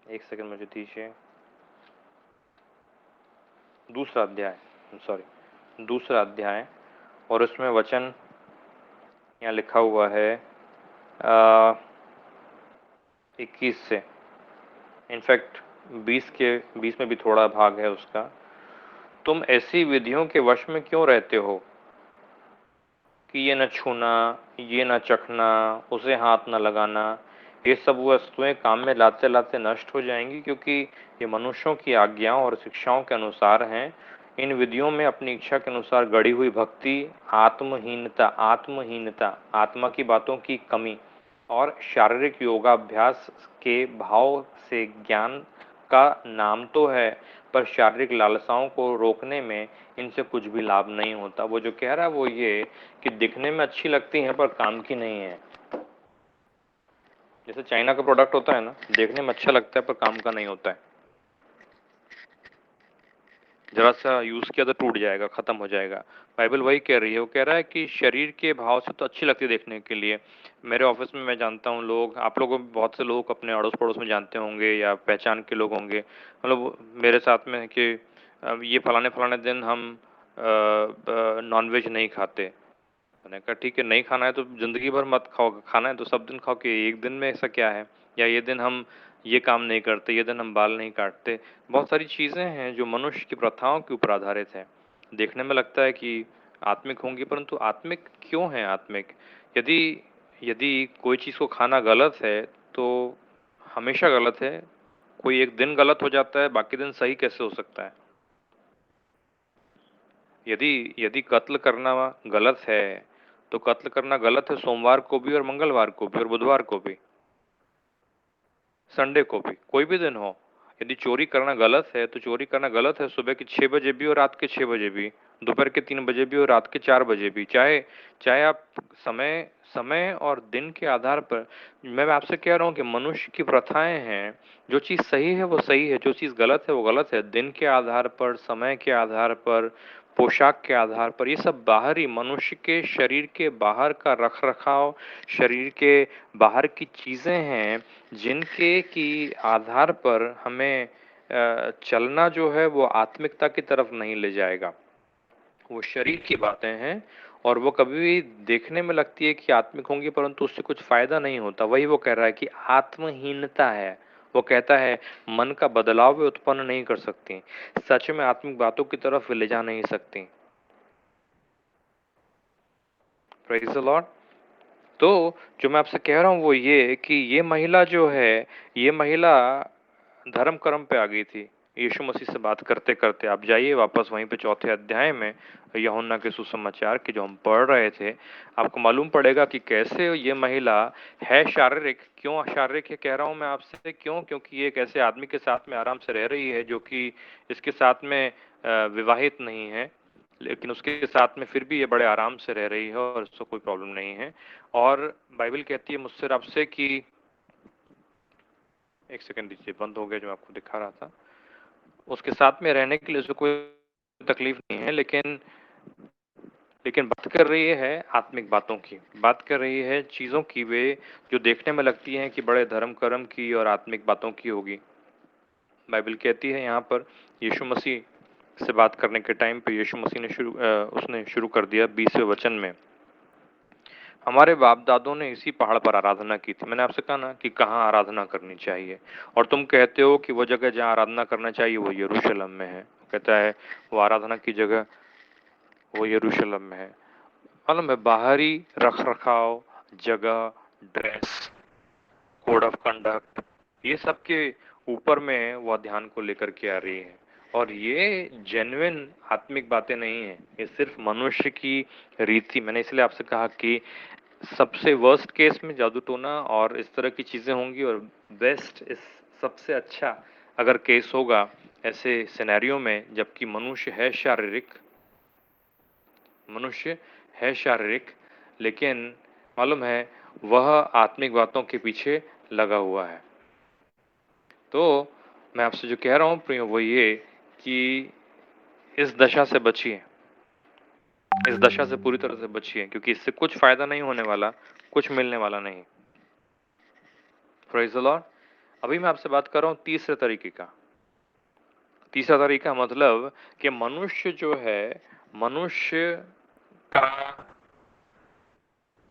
एक सेकंड मुझे दीजिए, दूसरा अध्याय, सॉरी दूसरा अध्याय, और उसमें वचन यहाँ लिखा हुआ है 21 से, इनफैक्ट 20 में भी थोड़ा भाग है उसका। तुम ऐसी विधियों के वश में क्यों रहते हो कि ये न छूना, ये न चखना, उसे हाथ न लगाना, ये सब वस्तुएं काम में लाते लाते नष्ट हो जाएंगी, क्योंकि ये मनुष्यों की आज्ञाओं और शिक्षाओं के अनुसार हैं। इन विधियों में अपनी इच्छा के अनुसार गढ़ी हुई भक्ति, आत्महीनता, आत्मा की बातों की कमी और शारीरिक योगाभ्यास के भाव से ज्ञान का नाम तो है, पर शारीरिक लालसाओं को रोकने में इनसे कुछ भी लाभ नहीं होता। वो जो कह रहा है वो ये कि दिखने में अच्छी लगती हैं पर काम की नहीं है। जैसे चाइना का प्रोडक्ट होता है ना, देखने में अच्छा लगता है पर काम का नहीं होता है। जरा सा यूज किया तो टूट जाएगा, खत्म हो जाएगा। बाइबल वही कह रही है। वो कह रहा है कि शरीर के भाव से तो अच्छी लगती है देखने के लिए। मेरे ऑफिस में मैं जानता हूँ लोग, आप लोगों में बहुत से लोग अपने अड़ोस पड़ोस में जानते होंगे या पहचान के लोग होंगे, मतलब मेरे साथ में कि ये फलाने फलाने दिन हम नॉनवेज नहीं खाते। मैंने कहा ठीक है, नहीं खाना है तो जिंदगी भर मत खाओ, खाना है तो सब दिन खाओ, कि एक दिन में ऐसा क्या है, या ये दिन हम ये काम नहीं करते, ये दिन हम बाल नहीं काटते। बहुत सारी चीज़ें हैं जो मनुष्य की प्रथाओं के ऊपर आधारित हैं। देखने में लगता है कि आत्मिक होंगी, परंतु आत्मिक क्यों है आत्मिक? यदि यदि कोई चीज़ को खाना गलत है तो हमेशा गलत है। कोई एक दिन गलत हो जाता है, बाकी दिन सही कैसे हो सकता है? यदि यदि कत्ल करना गलत है तो कत्ल करना गलत है सोमवार को भी और मंगलवार को भी और बुधवार को भी, संडे को भी, कोई भी दिन हो। यदि चोरी करना गलत है तो चोरी करना गलत है सुबह के 6 बजे भी और रात के 6 बजे भी, दोपहर के 3 बजे भी और रात के 4 बजे भी, चाहे चाहे आप समय समय और दिन के आधार पर। मैं आपसे कह रहा हूँ कि मनुष्य की प्रथाएं हैं, जो चीज़ सही है वो सही है, जो चीज़ गलत है वो गलत है। दिन के आधार पर, समय के आधार पर, पोशाक के आधार पर, ये सब बाहरी मनुष्य के शरीर के बाहर का रख रखाव, शरीर के बाहर की चीज़ें हैं जिनके की आधार पर हमें चलना जो है वो आत्मिकता की तरफ नहीं ले जाएगा। वो शरीर की बातें हैं और वो कभी भी देखने में लगती है कि आत्मिक होंगी, परंतु उससे कुछ फायदा नहीं होता। वही वो कह रहा है कि आत्महीनता है। वो कहता है मन का बदलाव वे उत्पन्न नहीं कर सकती, सच में आत्मिक बातों की तरफ ले जा नहीं सकती। Praise the Lord. तो जो मैं आपसे कह रहा हूँ वो ये कि ये महिला जो है, ये महिला धर्म कर्म पे आ गई थी यीशु मसीह से बात करते करते। आप जाइए वापस वहीं पे 4थे अध्याय में, यूहन्ना के सुसमाचार की जो हम पढ़ रहे थे, आपको मालूम पड़ेगा कि कैसे ये महिला है शारीरिक। क्यों शारीरिक है कह रहा हूँ मैं आपसे? क्यों? क्योंकि ये एक ऐसे आदमी के साथ में आराम से रह रही है जो कि इसके साथ में विवाहित नहीं है, लेकिन उसके साथ में फिर भी ये बड़े आराम से रह रही है और उसको कोई प्रॉब्लम नहीं है। और बाइबल कहती है मुझसे आपसे कि, एक सेकंड दीजिए, बंद हो गया जो आपको दिखा रहा था। उसके साथ में रहने के लिए उसे कोई तकलीफ नहीं है, लेकिन लेकिन बात कर रही है आत्मिक बातों की, बात कर रही है चीज़ों की, वे जो देखने में लगती हैं कि बड़े धर्म कर्म की और आत्मिक बातों की होगी। बाइबल कहती है यहाँ पर यीशु मसीह से बात करने के टाइम पे यीशु मसीह ने उसने शुरू कर दिया 20वें वचन में, हमारे बाप दादों ने इसी पहाड़ पर आराधना की थी। मैंने आपसे कहा ना कि कहाँ आराधना करनी चाहिए, और तुम कहते हो कि वो जगह जहाँ आराधना करना चाहिए वो यरूशलेम में है। कहता है वो आराधना की जगह वो यरूशलेम में है। मालूम है, बाहरी रख रखाव, जगह, ड्रेस, कोड ऑफ कंडक्ट, ये सब के ऊपर में वह ध्यान को लेकर के आ रही है। और ये जेन्युइन आत्मिक बातें नहीं है, ये सिर्फ मनुष्य की रीति। मैंने इसलिए आपसे कहा कि सबसे वर्स्ट केस में जादू टोना और इस तरह की चीज़ें होंगी, और बेस्ट इस सबसे अच्छा अगर केस होगा ऐसे सिनेरियो में, जबकि मनुष्य है शारीरिक, मनुष्य है शारीरिक, लेकिन मालूम है वह आत्मिक बातों के पीछे लगा हुआ है। तो मैं आपसे जो कह रहा हूँ प्रियो वो ये कि इस दशा से बचिए, इस दशा से पूरी तरह से बचिए, क्योंकि इससे कुछ फायदा नहीं होने वाला, कुछ मिलने वाला नहीं। Praise the Lord. अभी मैं आपसे बात कर रहा हूँ तीसरे तरीके का। तीसरा तरीका मतलब कि मनुष्य जो है, मनुष्य का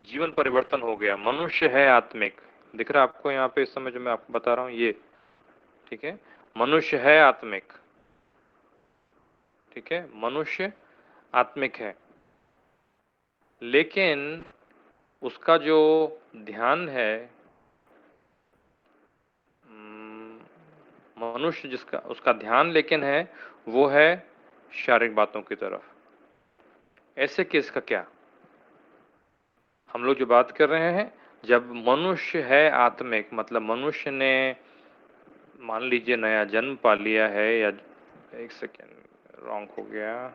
जीवन परिवर्तन हो गया, मनुष्य है आत्मिक। दिख रहा है आपको यहाँ पे इस समय जो मैं आपको बता रहा हूँ ये, ठीक है? मनुष्य है आत्मिक, ठीक है? मनुष्य आत्मिक है। लेकिन उसका जो ध्यान है, मनुष्य जिसका उसका ध्यान लेकिन है वो है शारीरिक बातों की तरफ। ऐसे केस का क्या? हम लोग जो बात कर रहे हैं, जब मनुष्य है आत्मिक, मतलब मनुष्य ने मान लीजिए नया जन्म पा लिया है, या एक सेकेंड रॉन्ग हो गया,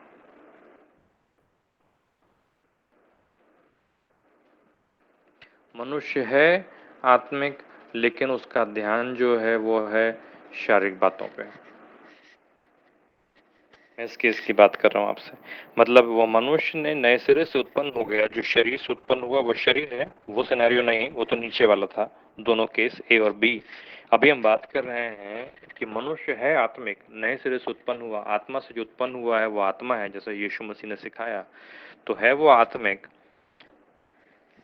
मनुष्य है आत्मिक लेकिन उसका ध्यान जो है वो है शारीरिक बातों पे। मैं इस केस की बात कर रहा हूँ आपसे। मतलब वो मनुष्य ने नए सिरे से उत्पन्न हो गया, जो शरीर से उत्पन्न हुआ वो शरीर है, वो सिनेरियो नहीं, वो तो नीचे वाला था। दोनों केस ए और बी। अभी हम बात कर रहे हैं कि मनुष्य है आत्मिक, नए सिरे से उत्पन्न हुआ, आत्मा से जो उत्पन्न हुआ है वो आत्मा है, जैसा यीशु मसीह ने सिखाया, तो है वो आत्मिक।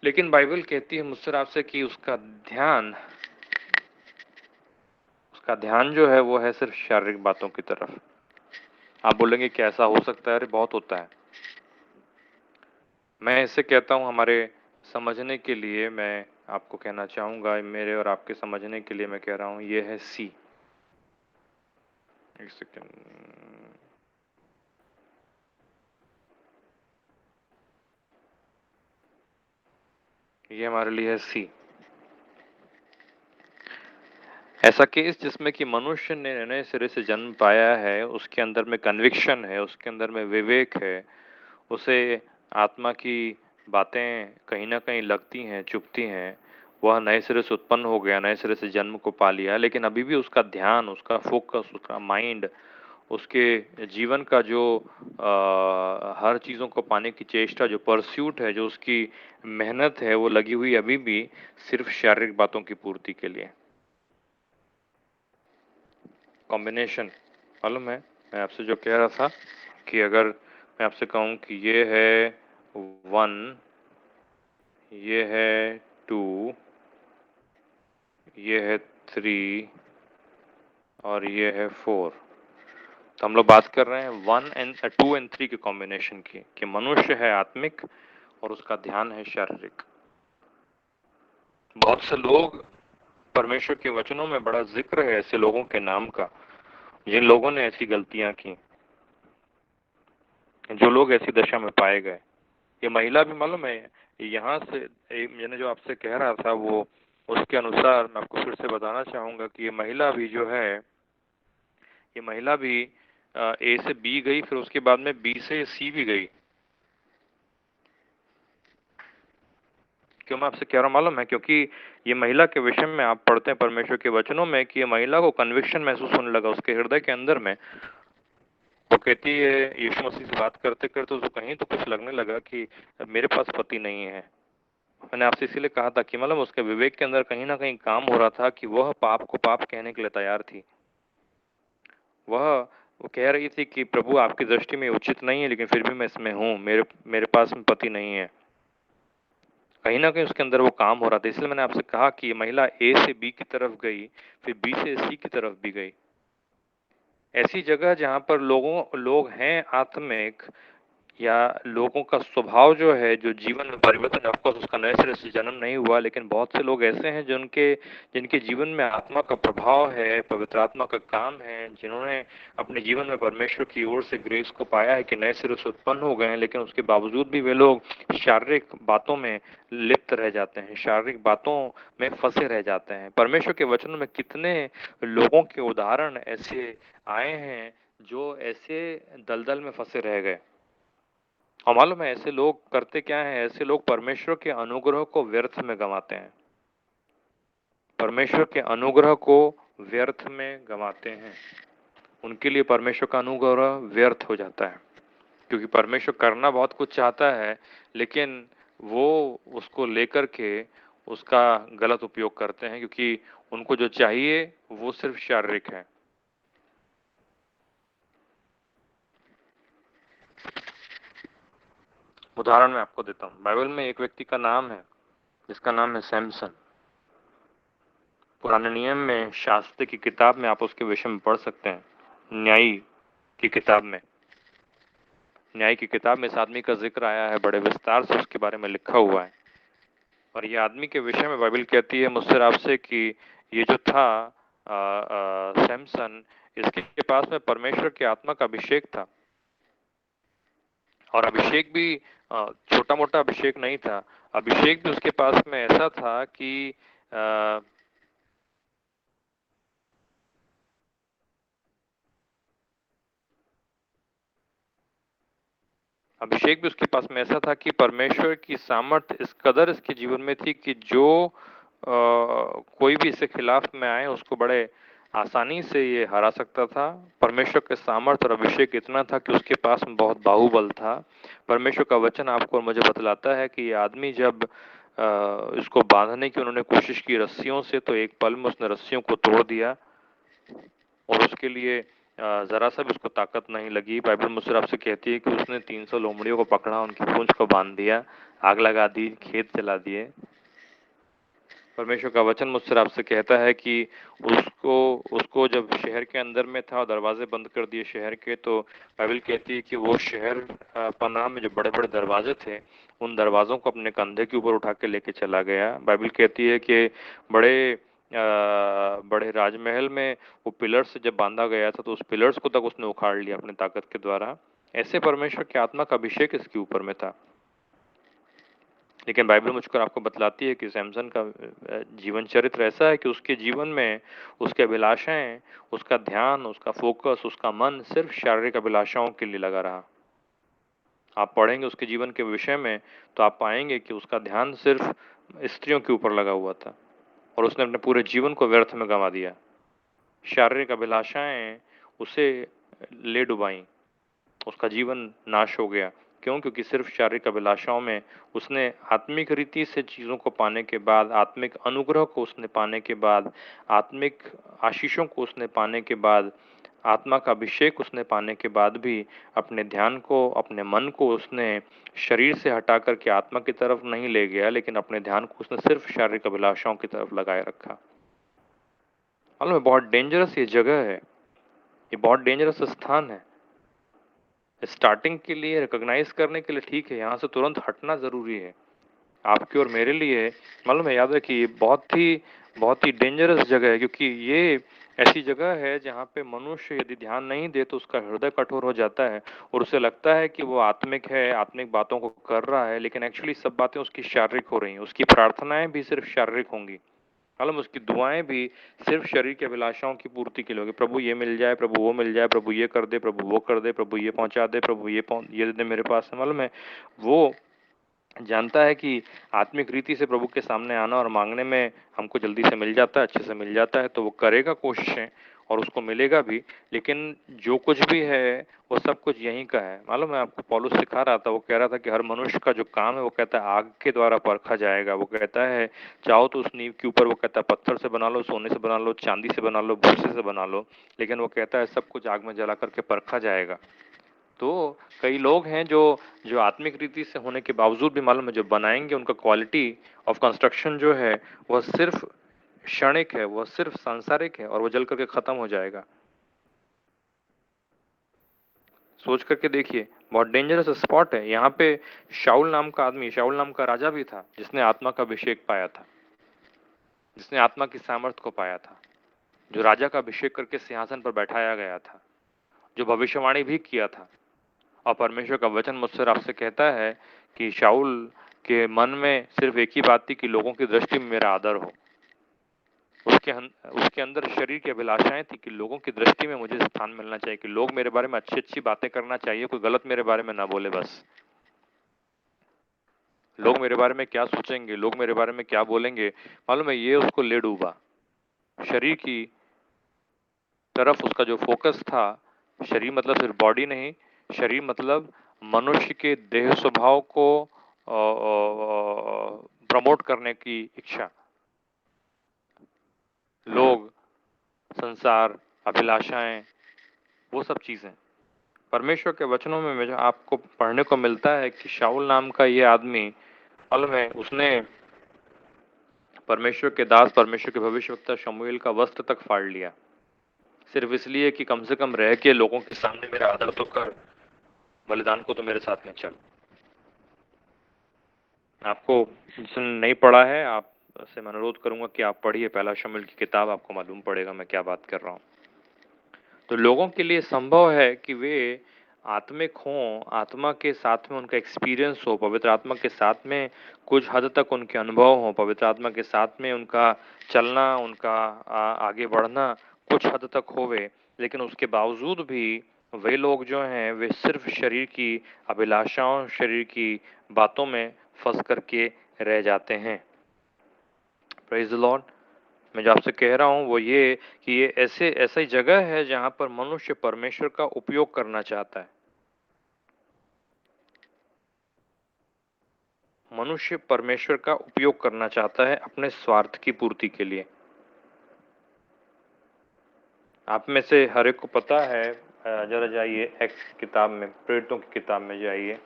लेकिन बाइबल कहती है मुझसे आपसे कि उसका ध्यान जो है वो है सिर्फ शारीरिक बातों की तरफ। आप बोलेंगे कि ऐसा हो सकता है? अरे बहुत होता है। मैं इसे कहता हूँ हमारे समझने के लिए, मैं आपको कहना चाहूँगा, मेरे और आपके समझने के लिए मैं कह रहा हूँ, ये है सी। एक सेकेंड, ये हमारे लिए है सी। ऐसा केस जिसमें कि मनुष्य ने नए सिरे से जन्म पाया है, उसके अंदर में कन्विक्शन है, उसके अंदर में विवेक है, उसे आत्मा की बातें कहीं ना कहीं लगती हैं, चुभती हैं, वह नए सिरे से उत्पन्न हो गया, नए सिरे से जन्म को पा लिया, लेकिन अभी भी उसका ध्यान, उसका फोकस, उसका माइंड, उसके जीवन का जो हर चीज़ों को पाने की चेष्टा, जो परस्यूट है, जो उसकी मेहनत है, वो लगी हुई अभी भी सिर्फ शारीरिक बातों की पूर्ति के लिए। कॉम्बिनेशन मालूम है? मैं आपसे जो कह रहा था कि अगर मैं आपसे कहूँ कि ये है 1, ये है 2, ये है 3 और ये है 4, तो हम लोग बात कर रहे हैं 2 एंड 3 के कॉम्बिनेशन की, कि मनुष्य है आत्मिक और उसका ध्यान है शारीरिक। बहुत से लोग, परमेश्वर के वचनों में बड़ा जिक्र है ऐसे लोगों के नाम का, जिन लोगों ने ऐसी गलतियां की, जो लोग ऐसी दशा में पाए गए। ये महिला भी मालूम है, यहाँ से मैंने जो आपसे कह रहा था वो, उसके अनुसार मैं आपको फिर से बताना चाहूंगा कि ये महिला भी जो है, ये महिला भी ए से बी गई, फिर उसके बाद में बी से सी भी गई। क्यों मैं आपसे कह रहा हूँ मालूम है? क्योंकि ये महिला के विषय में आप पढ़ते हैं परमेश्वर के वचनों में कि ये महिला को कन्विक्शन महसूस होने लगा उसके हृदय के अंदर में। वो कहती है, यीशु मसीह से बात करते करते उसको कहीं तो कुछ लगने लगा कि मेरे पास पति नहीं है। मैंने आपसे इसीलिए कहा था कि मतलब उसके विवेक के अंदर कहीं ना कहीं काम हो रहा था कि वह पाप को पाप कहने के लिए तैयार थी। वह वो कह रही थी कि प्रभु आपकी दृष्टि में उचित नहीं है, लेकिन फिर भी मैं इसमें हूँ, मेरे मेरे पास में पति नहीं है। कहीं ना कहीं उसके अंदर वो काम हो रहा था। इसलिए मैंने आपसे कहा कि ये महिला ए से बी की तरफ गई, फिर बी से सी की तरफ भी गई। ऐसी जगह जहाँ पर लोग हैं आत्मिक, या लोगों का स्वभाव जो है, जो जीवन में परिवर्तन, ऑफ कोर्स उसका नए सिरे से जन्म नहीं हुआ, लेकिन बहुत से लोग ऐसे हैं जिनके जीवन में आत्मा का प्रभाव है, पवित्र आत्मा का काम है, जिन्होंने अपने जीवन में परमेश्वर की ओर से ग्रेस को पाया है कि नए सिरे से उत्पन्न हो गए हैं, लेकिन उसके बावजूद भी वे लोग शारीरिक बातों में लिप्त रह जाते हैं, शारीरिक बातों में फंसे रह जाते हैं। परमेश्वर के वचनों में कितने लोगों के उदाहरण ऐसे आए हैं जो ऐसे दलदल में फंसे रह गए। और मालूम है ऐसे लोग करते क्या हैं? ऐसे लोग परमेश्वर के अनुग्रह को व्यर्थ में गंवाते हैं। परमेश्वर के अनुग्रह को व्यर्थ में गंवाते हैं। उनके लिए परमेश्वर का अनुग्रह व्यर्थ हो जाता है, क्योंकि परमेश्वर करना बहुत कुछ चाहता है, लेकिन वो उसको लेकर के उसका गलत उपयोग करते हैं, क्योंकि उनको जो चाहिए वो सिर्फ शारीरिक है। उदाहरण मैं आपको देता हूँ। बाइबल में एक व्यक्ति का नाम है जिसका नाम है सैमसन। पुराने नियम में, शास्त्र की किताब में आप उसके विषय में पढ़ सकते हैं, न्यायी की किताब में। न्याय की किताब में इस आदमी का जिक्र आया है, बड़े विस्तार से उसके बारे में लिखा हुआ है। और ये आदमी के विषय में बाइबल कहती है मुझसे और आपसे कि ये जो था सैमसन, इसके पास में परमेश्वर की आत्मा का अभिषेक था। और अभिषेक भी छोटा मोटा अभिषेक नहीं था, अभिषेक भी उसके पास में ऐसा था कि अभिषेक भी उसके पास में ऐसा था कि परमेश्वर की सामर्थ इस कदर इसके जीवन में थी कि जो कोई भी इसके खिलाफ में आए उसको बड़े आसानी से ये हरा सकता था। परमेश्वर के सामर्थ और अभिषेक इतना था कि उसके पास में बहुत बाहुबल था। परमेश्वर का वचन आपको और मुझे बतलाता है कि ये आदमी जब इसको बांधने की उन्होंने कोशिश की रस्सियों से, तो एक पल में उसने रस्सियों को तोड़ दिया और उसके लिए जरा सा भी उसको ताकत नहीं लगी। बाइबल मुझसे आपसे कहती है कि उसने 300 लोमड़ियों को पकड़ा, उनकी पूंछ को बांध दिया, आग लगा दी, खेत जला दिए। परमेश्वर का वचन मुझसे आपसे कहता है कि उसको जब शहर के अंदर में था और दरवाजे बंद कर दिए शहर के, तो बाइबल कहती है कि वो शहर पनाह में जो बड़े बड़े दरवाजे थे, उन दरवाजों को अपने कंधे के ऊपर उठा के लेके चला गया। बाइबल कहती है कि बड़े बड़े राजमहल में वो पिलर्स से जब बांधा गया था, तो उस पिलर्स को तक उसने उखाड़ लिया अपनी ताकत के द्वारा। ऐसे परमेश्वर की आत्मा का अभिषेक इसके ऊपर में था। लेकिन बाइबल मुझको आपको बतलाती है कि सैमसन का जीवन चरित्र ऐसा है कि उसके जीवन में उसके अभिलाषाएं, उसका ध्यान, उसका फोकस, उसका मन सिर्फ शारीरिक अभिलाषाओं के लिए लगा रहा। आप पढ़ेंगे उसके जीवन के विषय में तो आप पाएंगे कि उसका ध्यान सिर्फ स्त्रियों के ऊपर लगा हुआ था और उसने अपने पूरे जीवन को व्यर्थ में गंवा दिया। शारीरिक अभिलाषाएं उसे ले डुबाई, उसका जीवन नाश हो गया। क्यों? क्योंकि सिर्फ शारीरिक अभिलाषाओं में उसने आत्मिक रीति से चीज़ों को पाने के बाद, आत्मिक अनुग्रह को उसने पाने के बाद, आत्मिक आशीषों को उसने पाने के बाद, आत्मा का अभिषेक उसने पाने के बाद भी अपने ध्यान को, अपने मन को उसने शरीर से हटा करके आत्मा की तरफ नहीं ले गया, लेकिन अपने ध्यान को उसने सिर्फ शारीरिक अभिलाषाओं की तरफ लगाए रखा। मालूम है, बहुत डेंजरस ये जगह है, ये बहुत डेंजरस स्थान है। स्टार्टिंग के लिए रिकॉग्नाइज करने के लिए ठीक है, यहाँ से तुरंत हटना ज़रूरी है। आपके और मेरे लिए मालूम है, याद है कि ये बहुत ही डेंजरस जगह है, क्योंकि ये ऐसी जगह है जहाँ पे मनुष्य यदि ध्यान नहीं दे तो उसका हृदय कठोर हो जाता है और उसे लगता है कि वो आत्मिक है, आत्मिक बातों को कर रहा है, लेकिन एक्चुअली सब बातें उसकी शारीरिक हो रही हैं। उसकी प्रार्थनाएं भी सिर्फ शारीरिक होंगी, मालूम, उसकी दुआएं भी सिर्फ शरीर की अभिलाषाओं की पूर्ति के लिए होगी। प्रभु ये मिल जाए, प्रभु वो मिल जाए, प्रभु ये कर दे, प्रभु वो कर दे, प्रभु ये पहुंचा दे, प्रभु ये दे दे मेरे पास है। मालूम है, वो जानता है कि आत्मिक रीति से प्रभु के सामने आना और मांगने में हमको जल्दी से मिल जाता है, अच्छे से मिल जाता है, तो वो करेगा कोशिशें और उसको मिलेगा भी। लेकिन जो कुछ भी है वो सब कुछ यहीं का है। मालूम है आपको, पौलुस सिखा रहा था, वो कह रहा था कि हर मनुष्य का जो काम है वो कहता है आग के द्वारा परखा जाएगा। वो कहता है चाहो तो उस नींव के ऊपर, वो कहता है पत्थर से बना लो, सोने से बना लो, चांदी से बना लो, भूसे से बना लो, लेकिन वो कहता है सब कुछ आग में जला करके परखा जाएगा। तो कई लोग हैं जो जो आत्मिक रीति से होने के बावजूद भी मालूम है जो बनाएंगे, उनका क्वालिटी ऑफ कंस्ट्रक्शन जो है वह सिर्फ क्षणिक है, वह सिर्फ सांसारिक है और वह जल करके खत्म हो जाएगा। सोच करके देखिए, बहुत डेंजरस स्पॉट है। यहाँ पे शाऊल नाम का आदमी, शाऊल नाम का राजा भी था जिसने आत्मा का अभिषेक पाया था, जिसने आत्मा की सामर्थ को पाया था, जो राजा का अभिषेक करके सिंहासन पर बैठाया गया था, जो भविष्यवाणी भी किया था। और परमेश्वर का वचन मुझसे आपसे कहता है कि शाऊल के मन में सिर्फ एक ही बात थी कि लोगों की दृष्टि में मेरा आदर हो। उसके अंदर शरीर की अभिलाषाएं थी कि लोगों की दृष्टि में मुझे स्थान मिलना चाहिए, कि लोग मेरे बारे में अच्छी अच्छी बातें करना चाहिए, कोई गलत मेरे बारे में ना बोले। बस लोग मेरे बारे में क्या सोचेंगे, लोग मेरे बारे में क्या बोलेंगे, मालूम है, ये उसको ले डूबा। शरीर की तरफ उसका जो फोकस था, शरीर मतलब सिर्फ बॉडी नहीं, शरीर मतलब मनुष्य के देह स्वभाव को प्रमोट करने की इच्छा, लोग, संसार, अभिलाषाएं, वो सब चीजें। परमेश्वर के वचनों में मुझे आपको पढ़ने को मिलता है कि शाऊल नाम का ये आदमी, मालूम है, उसने परमेश्वर के दास, परमेश्वर के भविष्यवक्ता शमूएल का वस्त्र तक फाड़ लिया, सिर्फ इसलिए कि कम से कम रह के लोगों के सामने मेरा आदर तो कर। बलिदान को तो मेरे साथ में चल। आपको जिसने नहीं पढ़ा है, आप से मैं अनुरोध करूंगा कि आप पढ़िए पहला शमूएल की किताब, आपको मालूम पड़ेगा मैं क्या बात कर रहा हूँ। तो लोगों के लिए संभव है कि वे आत्मिक हों, आत्मा के साथ में उनका एक्सपीरियंस हो, पवित्र आत्मा के साथ में कुछ हद तक उनके अनुभव हो, पवित्र आत्मा के साथ में उनका चलना, उनका आगे बढ़ना कुछ हद तक होवे, लेकिन उसके बावजूद भी वे लोग जो हैं वे सिर्फ शरीर की अभिलाषाओं, शरीर की बातों में फंस करके रह जाते हैं। Praise the Lord. मैं जो आपसे कह रहा हूं वो ये कि ये ऐसी जगह है जहां पर मनुष्य परमेश्वर का उपयोग करना चाहता है। मनुष्य परमेश्वर का उपयोग करना चाहता है अपने स्वार्थ की पूर्ति के लिए। आप में से हर एक को पता है, जरा जाइए एक्स की किताब में, प्रेरितों की किताब में जाइए,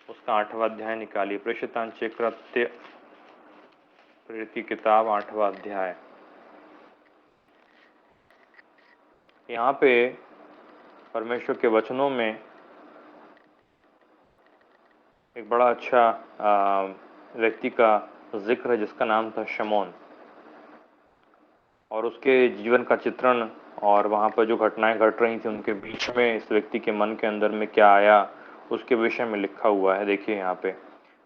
उसका 8वां अध्याय निकालिए। प्रेषितांचे कृत्य प्रेरित की किताब 8वां अध्याय। यहाँ पे परमेश्वर के वचनों में एक बड़ा अच्छा व्यक्ति का जिक्र है जिसका नाम था शमौन, और उसके जीवन का चित्रण और वहाँ पर जो घटनाएं घट रही थी उनके बीच में इस व्यक्ति के मन के अंदर में क्या आया उसके विषय में लिखा हुआ है। देखिए यहाँ पे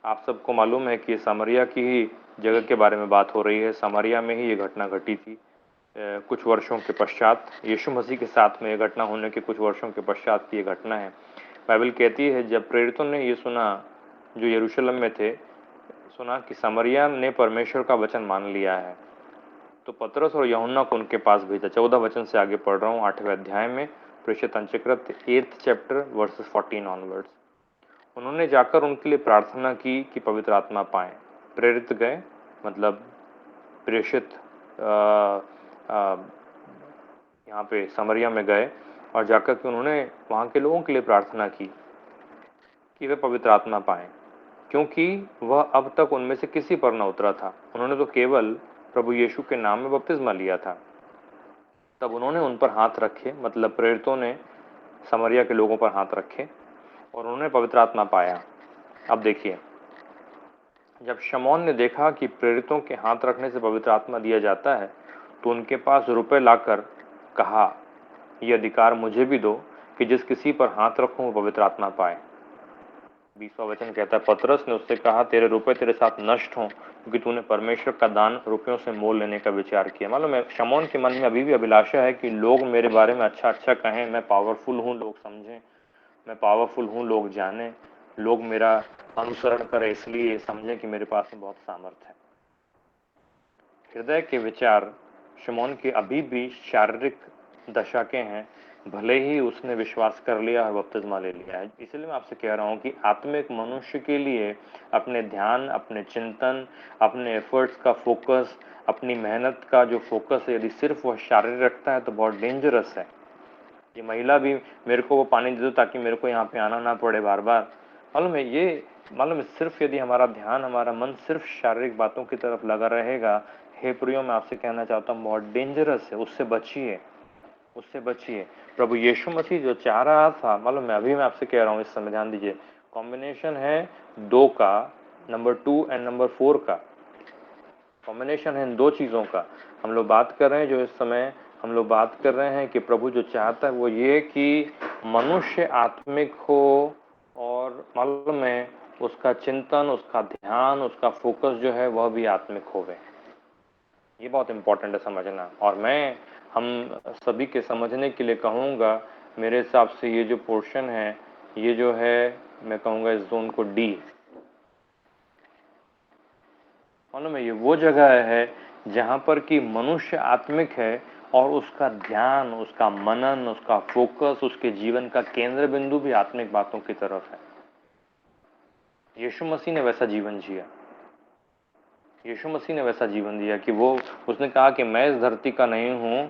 आप सबको मालूम है कि समरिया की ही जगह के बारे में बात हो रही है। समरिया में ही ये घटना घटी थी कुछ वर्षों के पश्चात। यीशु मसीह के साथ में ये घटना होने के कुछ वर्षों के पश्चात की ये घटना है। बाइबल कहती है जब प्रेरितों ने ये सुना जो यरूशलेम में थे, सुना कि समरिया ने परमेश्वर का वचन मान लिया है, तो पतरस और यूहन्ना को उनके पास भेजा। 14 वचन से आगे पढ़ रहा हूँ 8वें अध्याय में, प्रेषित अंचकृत 8th चैप्टर वर्सेस 14 ऑनवर्ड्स। उन्होंने जाकर उनके लिए प्रार्थना की कि पवित्र आत्मा पाएं। प्रेरित गए, मतलब प्रेषित यहाँ पे समरिया में गए और जाकर के उन्होंने वहाँ के लोगों के लिए प्रार्थना की कि वे पवित्र आत्मा पाएं, क्योंकि वह अब तक उनमें से किसी पर न उतरा था। उन्होंने तो केवल प्रभु यीशु के नाम में बपतिस्मा लिया था। तब उन्होंने उन पर हाथ रखे, मतलब प्रेरितों ने समरिया के लोगों पर हाथ रखे और उन्होंने पवित्र आत्मा पाया। अब देखिए, जब शमौन ने देखा कि प्रेरितों के हाथ रखने से पवित्र आत्मा दिया जाता है, तो उनके पास रुपए लाकर कहा, यह अधिकार मुझे भी दो कि जिस किसी पर हाथ रखूं वो पवित्र आत्मा पाए। 20वां वचन कहता है, पतरस ने उससे कहा, तेरे रुपए तेरे साथ नष्ट हों, क्योंकि तूने परमेश्वर का दान रुपयों से मोल लेने का विचार किया। मालूम है, शमौन के मन में अभी भी अभिलाषा है कि लोग मेरे बारे में अच्छा अच्छा कहें, मैं पावरफुल हूँ, लोग समझें मैं पावरफुल हूँ, लोग जाने, लोग मेरा अनुसरण करें, इसलिए समझें कि मेरे पास में बहुत सामर्थ्य है। हृदय के विचार शमौन के अभी भी शारीरिक दशा के हैं, भले ही उसने विश्वास कर लिया और बपतिस्मा ले लिया है। इसलिए मैं आपसे कह रहा हूँ कि आत्मिक मनुष्य के लिए अपने ध्यान, अपने चिंतन, अपने एफर्ट्स का फोकस, अपनी मेहनत का जो फोकस है, यदि सिर्फ वह शारीरिक रखता है तो बहुत डेंजरस है। ये महिला भी मेरे को वो पानी दे दो ताकि मेरे को यहाँ पे आना ना पड़े बार बार, मालूम है ये, मालूम है सिर्फ यदि हमारा ध्यान, हमारा मन सिर्फ शारीरिक बातों की तरफ लगा रहेगा, हे प्रियो मैं आपसे कहना चाहता हूँ बहुत डेंजरस है, उससे बचिए, उससे बचिए। प्रभु यीशु मसीह जो चाह रहा था, मालूम मैं अभी मैं आपसे कह रहा हूँ, इस समय ध्यान दीजिए, कॉम्बिनेशन है 2 का, नंबर 2 एंड नंबर 4 का कॉम्बिनेशन है इन 2 चीजों का। हम लोग बात कर रहे हैं जो इस समय हम लोग बात कर रहे हैं कि प्रभु जो चाहता है वो ये कि मनुष्य आत्मिक हो और मालूम है उसका चिंतन, उसका ध्यान, उसका फोकस जो है वह भी आत्मिक होवे। ये बहुत इंपॉर्टेंट है समझना, और मैं हम सभी के समझने के लिए कहूँगा, मेरे हिसाब से ये जो पोर्शन है, ये जो है मैं कहूँगा इस जोन को डी। मालूम है ये वो जगह है जहाँ पर कि मनुष्य आत्मिक है और उसका ध्यान, उसका मनन, उसका फोकस, उसके जीवन का केंद्र बिंदु भी आत्मिक बातों की तरफ है। यीशु मसीह ने वैसा जीवन जिया, यीशु मसीह ने वैसा जीवन दिया कि वो, उसने कहा कि मैं इस धरती का नहीं हूँ,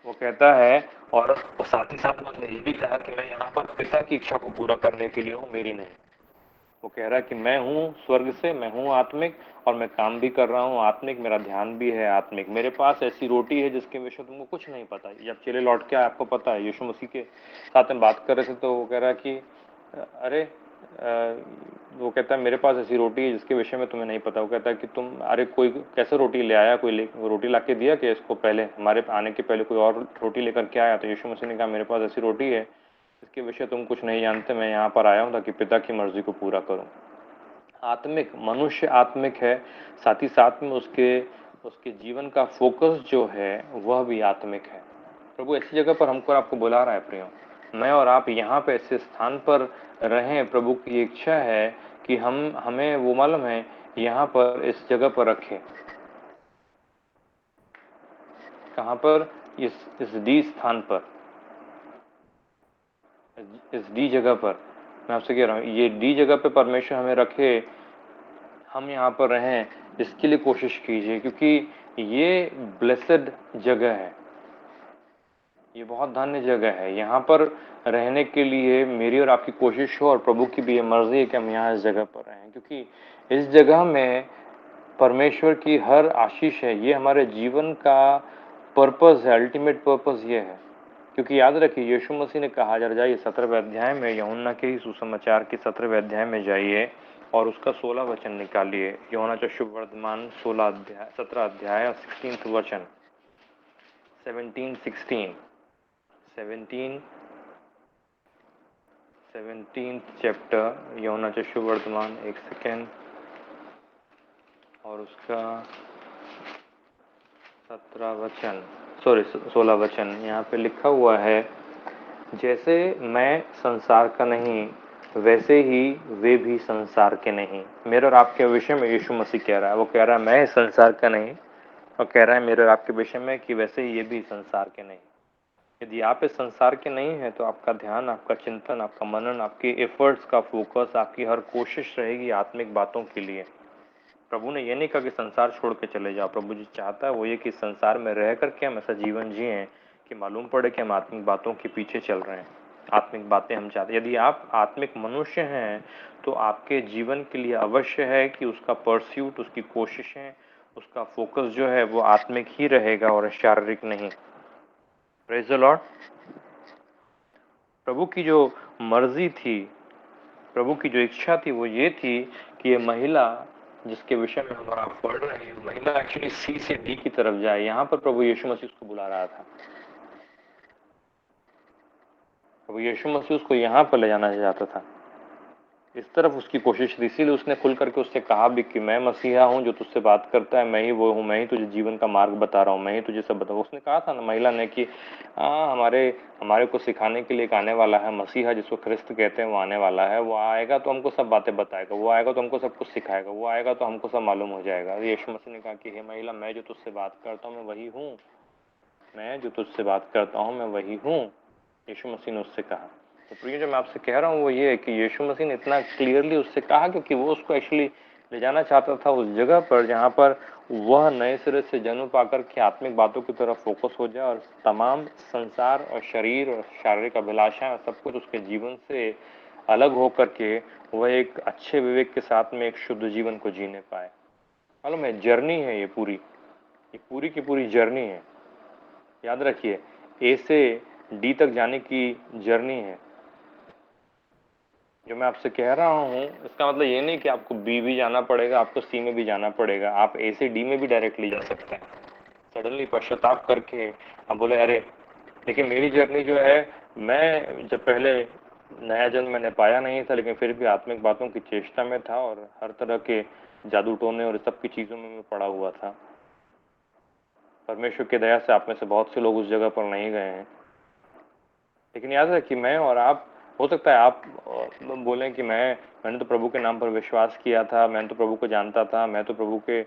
वो कहता है, और साथ ही साथ उसने ये भी कहा कि मैं यहाँ पर पिता की इच्छा को पूरा करने के लिए हूँ, मेरी नहीं। वो कह रहा है कि मैं हूँ स्वर्ग से, मैं हूँ आत्मिक और मैं काम भी कर रहा हूँ आत्मिक, मेरा ध्यान भी है आत्मिक। मेरे पास ऐसी रोटी है जिसके विषय तुमको कुछ नहीं पता। जब चेले लौट के आए, आपको पता है यीशु मसीह के साथ में बात कर रहे थे, तो वो कह रहा है कि अरे वो कहता है मेरे पास ऐसी रोटी है जिसके विषय में तुम्हें नहीं पता। वो कहता है कि तुम, अरे कोई कैसे रोटी ले आया, कोई रोटी ला के दिया कि इसको, पहले हमारे आने के पहले कोई और रोटी लेकर के आया? तो यीशु मसीह ने कहा मेरे पास ऐसी रोटी है इसके विषय तुम कुछ नहीं जानते, मैं यहाँ पर आया हूँ ताकि पिता की मर्जी को पूरा करूँ। आत्मिक मनुष्य आत्मिक है, साथ ही साथ में उसके उसके जीवन का फोकस जो है वह भी आत्मिक है। प्रभु ऐसी जगह पर हमको और आपको बुला रहा है प्रियो, मैं और आप यहाँ पे ऐसे स्थान पर रहें। प्रभु की इच्छा है कि हमें वो मालूम है यहाँ पर इस जगह पर रखे। कहाँ पर? इस डी स्थान पर, इस डी जगह पर। मैं आपसे कह रहा हूँ ये डी जगह पे परमेश्वर हमें रखे, हम यहाँ पर रहें, इसके लिए कोशिश कीजिए, क्योंकि ये ब्लेसेड जगह है, ये बहुत धन्य जगह है। यहाँ पर रहने के लिए मेरी और आपकी कोशिश हो और प्रभु की भी ये मर्जी है कि हम यहाँ इस जगह पर रहें, क्योंकि इस जगह में परमेश्वर की हर आशीष है। ये हमारे जीवन का पर्पस है, अल्टीमेट पर्पस ये है। क्योंकि याद रखिए यीशु मसीह ने कहा, जरा जाइए 17वें अध्याय में, यूहन्ना के ही सुसमाचार के 17वें अध्याय में जाइए और उसका 16 वचन निकालिए। यूहन्ना का शुभ वर्तमान 16 अध्याय 17 अध्याय और 16 वचन, 17 चैप्टर यूहन्ना का शुभ वर्तमान, एक सेकेंड, और उसका 17 वचन, सॉरी 16 वचन। यहाँ पे लिखा हुआ है, जैसे मैं संसार का नहीं वैसे ही वे भी संसार के नहीं। मेरे और आपके विषय में यीशु मसीह कह रहा है, वो कह रहा है मैं संसार का नहीं, और कह रहा है मेरे और आपके विषय में कि वैसे ही ये भी संसार के नहीं। यदि आप इस संसार के नहीं हैं तो आपका ध्यान, आपका चिंतन, आपका मनन, आपके एफर्ट्स का फोकस, आपकी हर कोशिश रहेगी आत्मिक बातों के लिए। प्रभु ने ये नहीं कहा कि संसार छोड़ के चले जाओ। प्रभु जी चाहता है वो ये कि संसार में रह करके हम ऐसा जीवन जिए कि मालूम पड़े कि हम आत्मिक बातों के पीछे चल रहे हैं, आत्मिक बातें हम चाहते हैं। यदि आप आत्मिक मनुष्य हैं तो आपके जीवन के लिए अवश्य है कि उसका परस्यूट, उसकी कोशिशें, उसका फोकस जो है वो आत्मिक ही रहेगा और शारीरिक नहीं। Praise the Lord. प्रभु की जो मर्जी थी, प्रभु की जो इच्छा थी वो ये थी कि ये महिला जिसके विषय में हम आप पढ़ रहे हैं, महिला एक्चुअली सी से डी की तरफ जाए। यहाँ पर प्रभु यीशु मसीह उसको बुला रहा था, प्रभु यीशु मसीह उसको यहाँ पर ले जाना चाहता था, इस तरफ उसकी कोशिश थी। इसीलिए उसने खुल करके उससे कहा भी कि मैं मसीहा हूँ जो तुझसे बात करता है, मैं ही वो हूँ, मैं ही तुझे जीवन का मार्ग बता रहा हूँ, मैं ही तुझे सब बताऊँ। उसने कहा था ना महिला ने कि हमारे हमारे को सिखाने के लिए एक आने वाला है, मसीहा जिसको ख्रिस्त कहते हैं, वो आने वाला है, वो आएगा तो हमको सब बातें बताएगा, वो आएगा तो हमको सब कुछ सिखाएगा, वो आएगा तो हमको सब मालूम हो जाएगा। यीशु मसीह ने कहा कि हे महिला, मैं जो तुझसे बात करता हूँ मैं वही हूँ, मैं जो तुझसे बात करता हूँ मैं वही हूँ, यीशु मसीह ने उससे कहा। तो प्रिय जो मैं आपसे कह रहा हूँ वो ये है कि यीशु मसीह ने इतना क्लियरली उससे कहा क्योंकि वो उसको एक्चुअली ले जाना चाहता था उस जगह पर जहाँ पर वह नए सिरे से जन्म पाकर के आत्मिक बातों की तरफ फोकस हो जाए और तमाम संसार और शरीर और शारीरिक अभिलाषाएं और सब कुछ उसके जीवन से अलग होकर के वह एक अच्छे विवेक के साथ में एक शुद्ध जीवन को जीने पाए। मालूम है जर्नी है, ये पूरी की पूरी जर्नी है। याद रखिए, ए से डी तक जाने की जर्नी है। जो मैं आपसे कह रहा हूँ इसका मतलब ये नहीं कि आपको बी भी जाना पड़ेगा, आपको सी में भी जाना पड़ेगा, आप ए से डी में भी डायरेक्टली जा सकते हैं। सडनली पश्चाताप करके आप बोले अरे, लेकिन मेरी जर्नी जो है, मैं जब पहले नया जन्म मैंने पाया नहीं था लेकिन फिर भी आत्मिक बातों की चेष्टा में था और हर तरह के जादू टोने और सब की चीज़ों में मैं पड़ा हुआ था। परमेश्वर की दया से आप में से बहुत से लोग उस जगह पर नहीं गए हैं, लेकिन याद रखिए मैं और आप, हो सकता है आप बोलें कि मैंने तो प्रभु के नाम पर विश्वास किया था, मैंने तो प्रभु को जानता था, मैं तो प्रभु के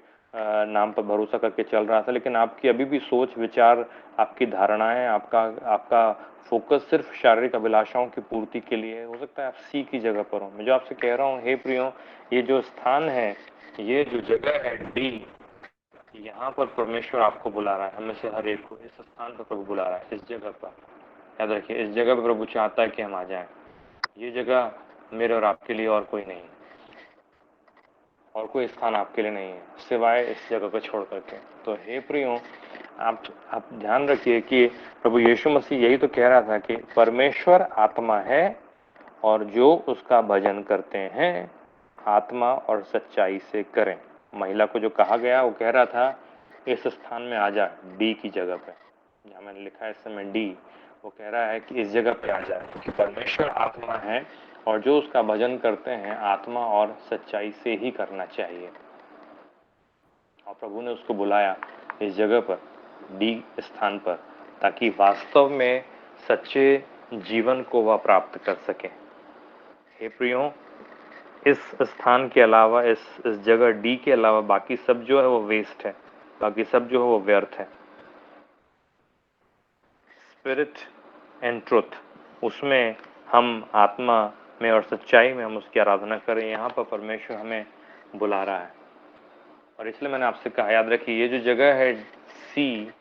नाम पर भरोसा करके चल रहा था, लेकिन आपकी अभी भी सोच विचार, आपकी धारणाएं, आपका आपका फोकस सिर्फ शारीरिक अभिलाषाओं की पूर्ति के लिए है। हो सकता है आप सी की जगह पर हो। मैं जो आपसे कह रहा हूँ हे प्रियो, ये जो स्थान है, ये जो जगह है डी, यहाँ पर परमेश्वर आपको बुला रहा है, हमें से हर एक को इस स्थान पर प्रभु बुला रहा है, इस जगह पर। याद रखिए इस जगह पर प्रभु चाहता है कि हम आ जाएं। ये जगह मेरे और आपके लिए और कोई नहीं। और कोई स्थान आपके लिए नहीं है सिवाय इस जगह को छोड़ करके। तो हे प्रियो, आप ध्यान रखिए कि प्रभु यीशु मसीह यही तो कह रहा था कि परमेश्वर आत्मा है और जो उसका भजन करते हैं आत्मा और सच्चाई से करें। महिला को जो कहा गया वो कह रहा था इस स्थान में आ जा, डी की जगह पे, जहाँ मैंने लिखा है इस समय डी, वो कह रहा है कि इस जगह पे आ जाए क्योंकि परमेश्वर आत्मा है और जो उसका भजन करते हैं आत्मा और सच्चाई से ही करना चाहिए। और प्रभु ने उसको बुलाया इस जगह पर, डी स्थान पर, ताकि वास्तव में सच्चे जीवन को वह प्राप्त कर सके। हे प्रियो, इस स्थान के अलावा इस जगह डी के अलावा बाकी सब जो है वो वेस्ट है, बाकी सब जो है वो व्यर्थ है। स्पिरिट एंड ट्रुथ, उसमें हम आत्मा में और सच्चाई में हम उसकी आराधना करें। यहाँ पर परमेश्वर हमें बुला रहा है और इसलिए मैंने आपसे कहा, याद रखिए ये जो जगह है सी,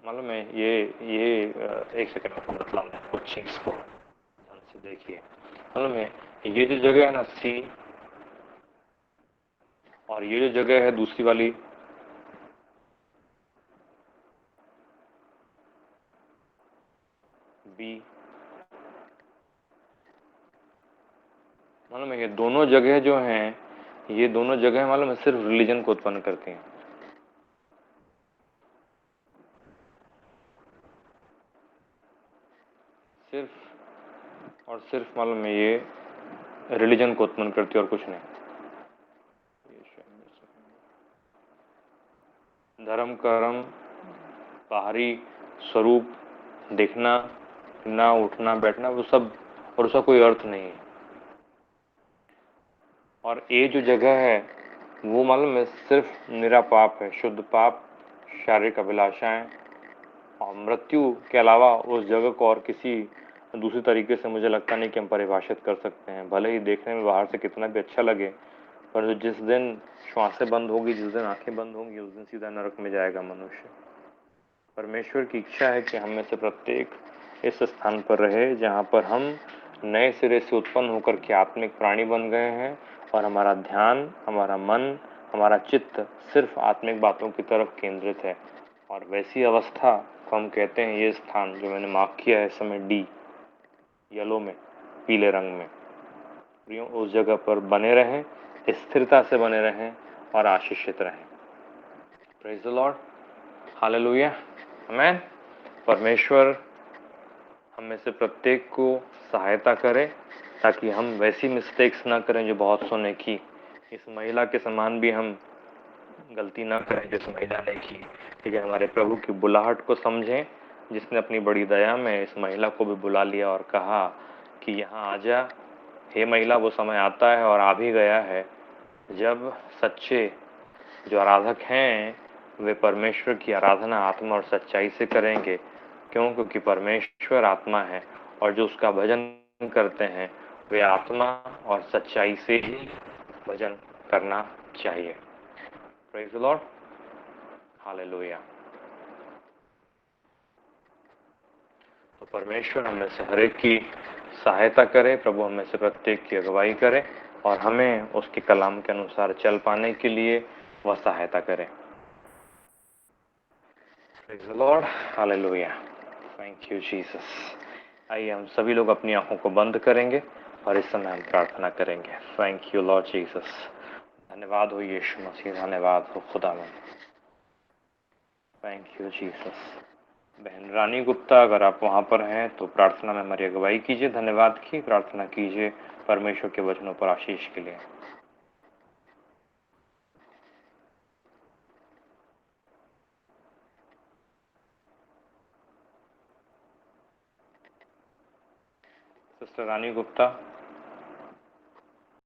मालूम है ये एक सेकंड में बतला दें कुछ चीज को ध्यान से देखिए। मालूम है ये जो जगह है ना सी, और ये जो जगह है दूसरी वाली बी, मालूम है ये दोनों जगह जो हैं, ये दोनों जगह मालूम है सिर्फ रिलीजन को उत्पन्न करती हैं। सिर्फ और सिर्फ मालूम है ये रिलीजन को उत्पन्न करती है और कुछ नहीं। धर्म कर्म, बाहरी स्वरूप देखना, ना उठना बैठना, वो सब, और उसका कोई अर्थ नहीं है। और ये जो जगह है वो मालूम है सिर्फ निरा पाप है, शुद्ध पाप, शारीरिक अभिलाषाएं और मृत्यु के अलावा उस जगह को और किसी दूसरी तरीके से मुझे लगता नहीं कि हम परिभाषित कर सकते हैं। भले ही देखने में बाहर से कितना भी अच्छा लगे, पर जिस दिन श्वासें बंद होगी, जिस दिन आंखें बंद होंगी, उस दिन सीधा नरक में जाएगा मनुष्य। परमेश्वर की इच्छा है कि हम में से प्रत्येक इस स्थान पर रहे जहाँ पर हम नए सिरे से उत्पन्न होकर के आत्मिक प्राणी बन गए हैं और हमारा ध्यान, हमारा मन, हमारा चित्त सिर्फ आत्मिक बातों की तरफ केंद्रित है। और वैसी अवस्था को हम कहते हैं ये स्थान जो मैंने मार्क किया है इस समय डी, येलो में, पीले रंग में, प्रियो उस जगह पर बने रहें, स्थिरता से बने रहें और आशीषित रहें। प्रेज द लॉर्ड, हालेलुया, आमेन। परमेश्वर हम में से प्रत्येक को सहायता करे ताकि हम वैसी मिस्टेक्स ना करें जो बहुत सौ ने की। इस महिला के समान भी हम गलती ना करें जिस महिला ने की। ठीक है, हमारे प्रभु की बुलाहट को समझें जिसने अपनी बड़ी दया में इस महिला को भी बुला लिया और कहा कि यहाँ आ जा। हे महिला, वो समय आता है और आ भी गया है जब सच्चे जो आराधक हैं वे परमेश्वर की आराधना आत्मा और सच्चाई से करेंगे। क्यों? क्योंकि परमेश्वर आत्मा है और जो उसका भजन करते हैं वे आत्मा और सच्चाई से ही भजन करना चाहिए। Praise the Lord, hallelujah. तो परमेश्वर हमें से हर एक की सहायता करे, प्रभु हमें से प्रत्येक की अगुवाई करे और हमें उसके कलाम के अनुसार चल पाने के लिए वह सहायता करे। Praise the Lord, Hallelujah, Thank you Jesus। आइए हम सभी लोग अपनी आंखों को बंद करेंगे और इस समय हम प्रार्थना करेंगे। थैंक यू लॉर्ड जीसस, धन्यवाद हो यीशु मसीह, धन्यवाद हो खुदावन, थैंक यू जीसस। बहन रानी गुप्ता, अगर आप वहाँ पर हैं तो प्रार्थना में हमारी अगुवाई कीजिए। धन्यवाद की प्रार्थना कीजिए परमेश्वर के वचनों पर आशीष के लिए। सिस्टर रानी गुप्ता।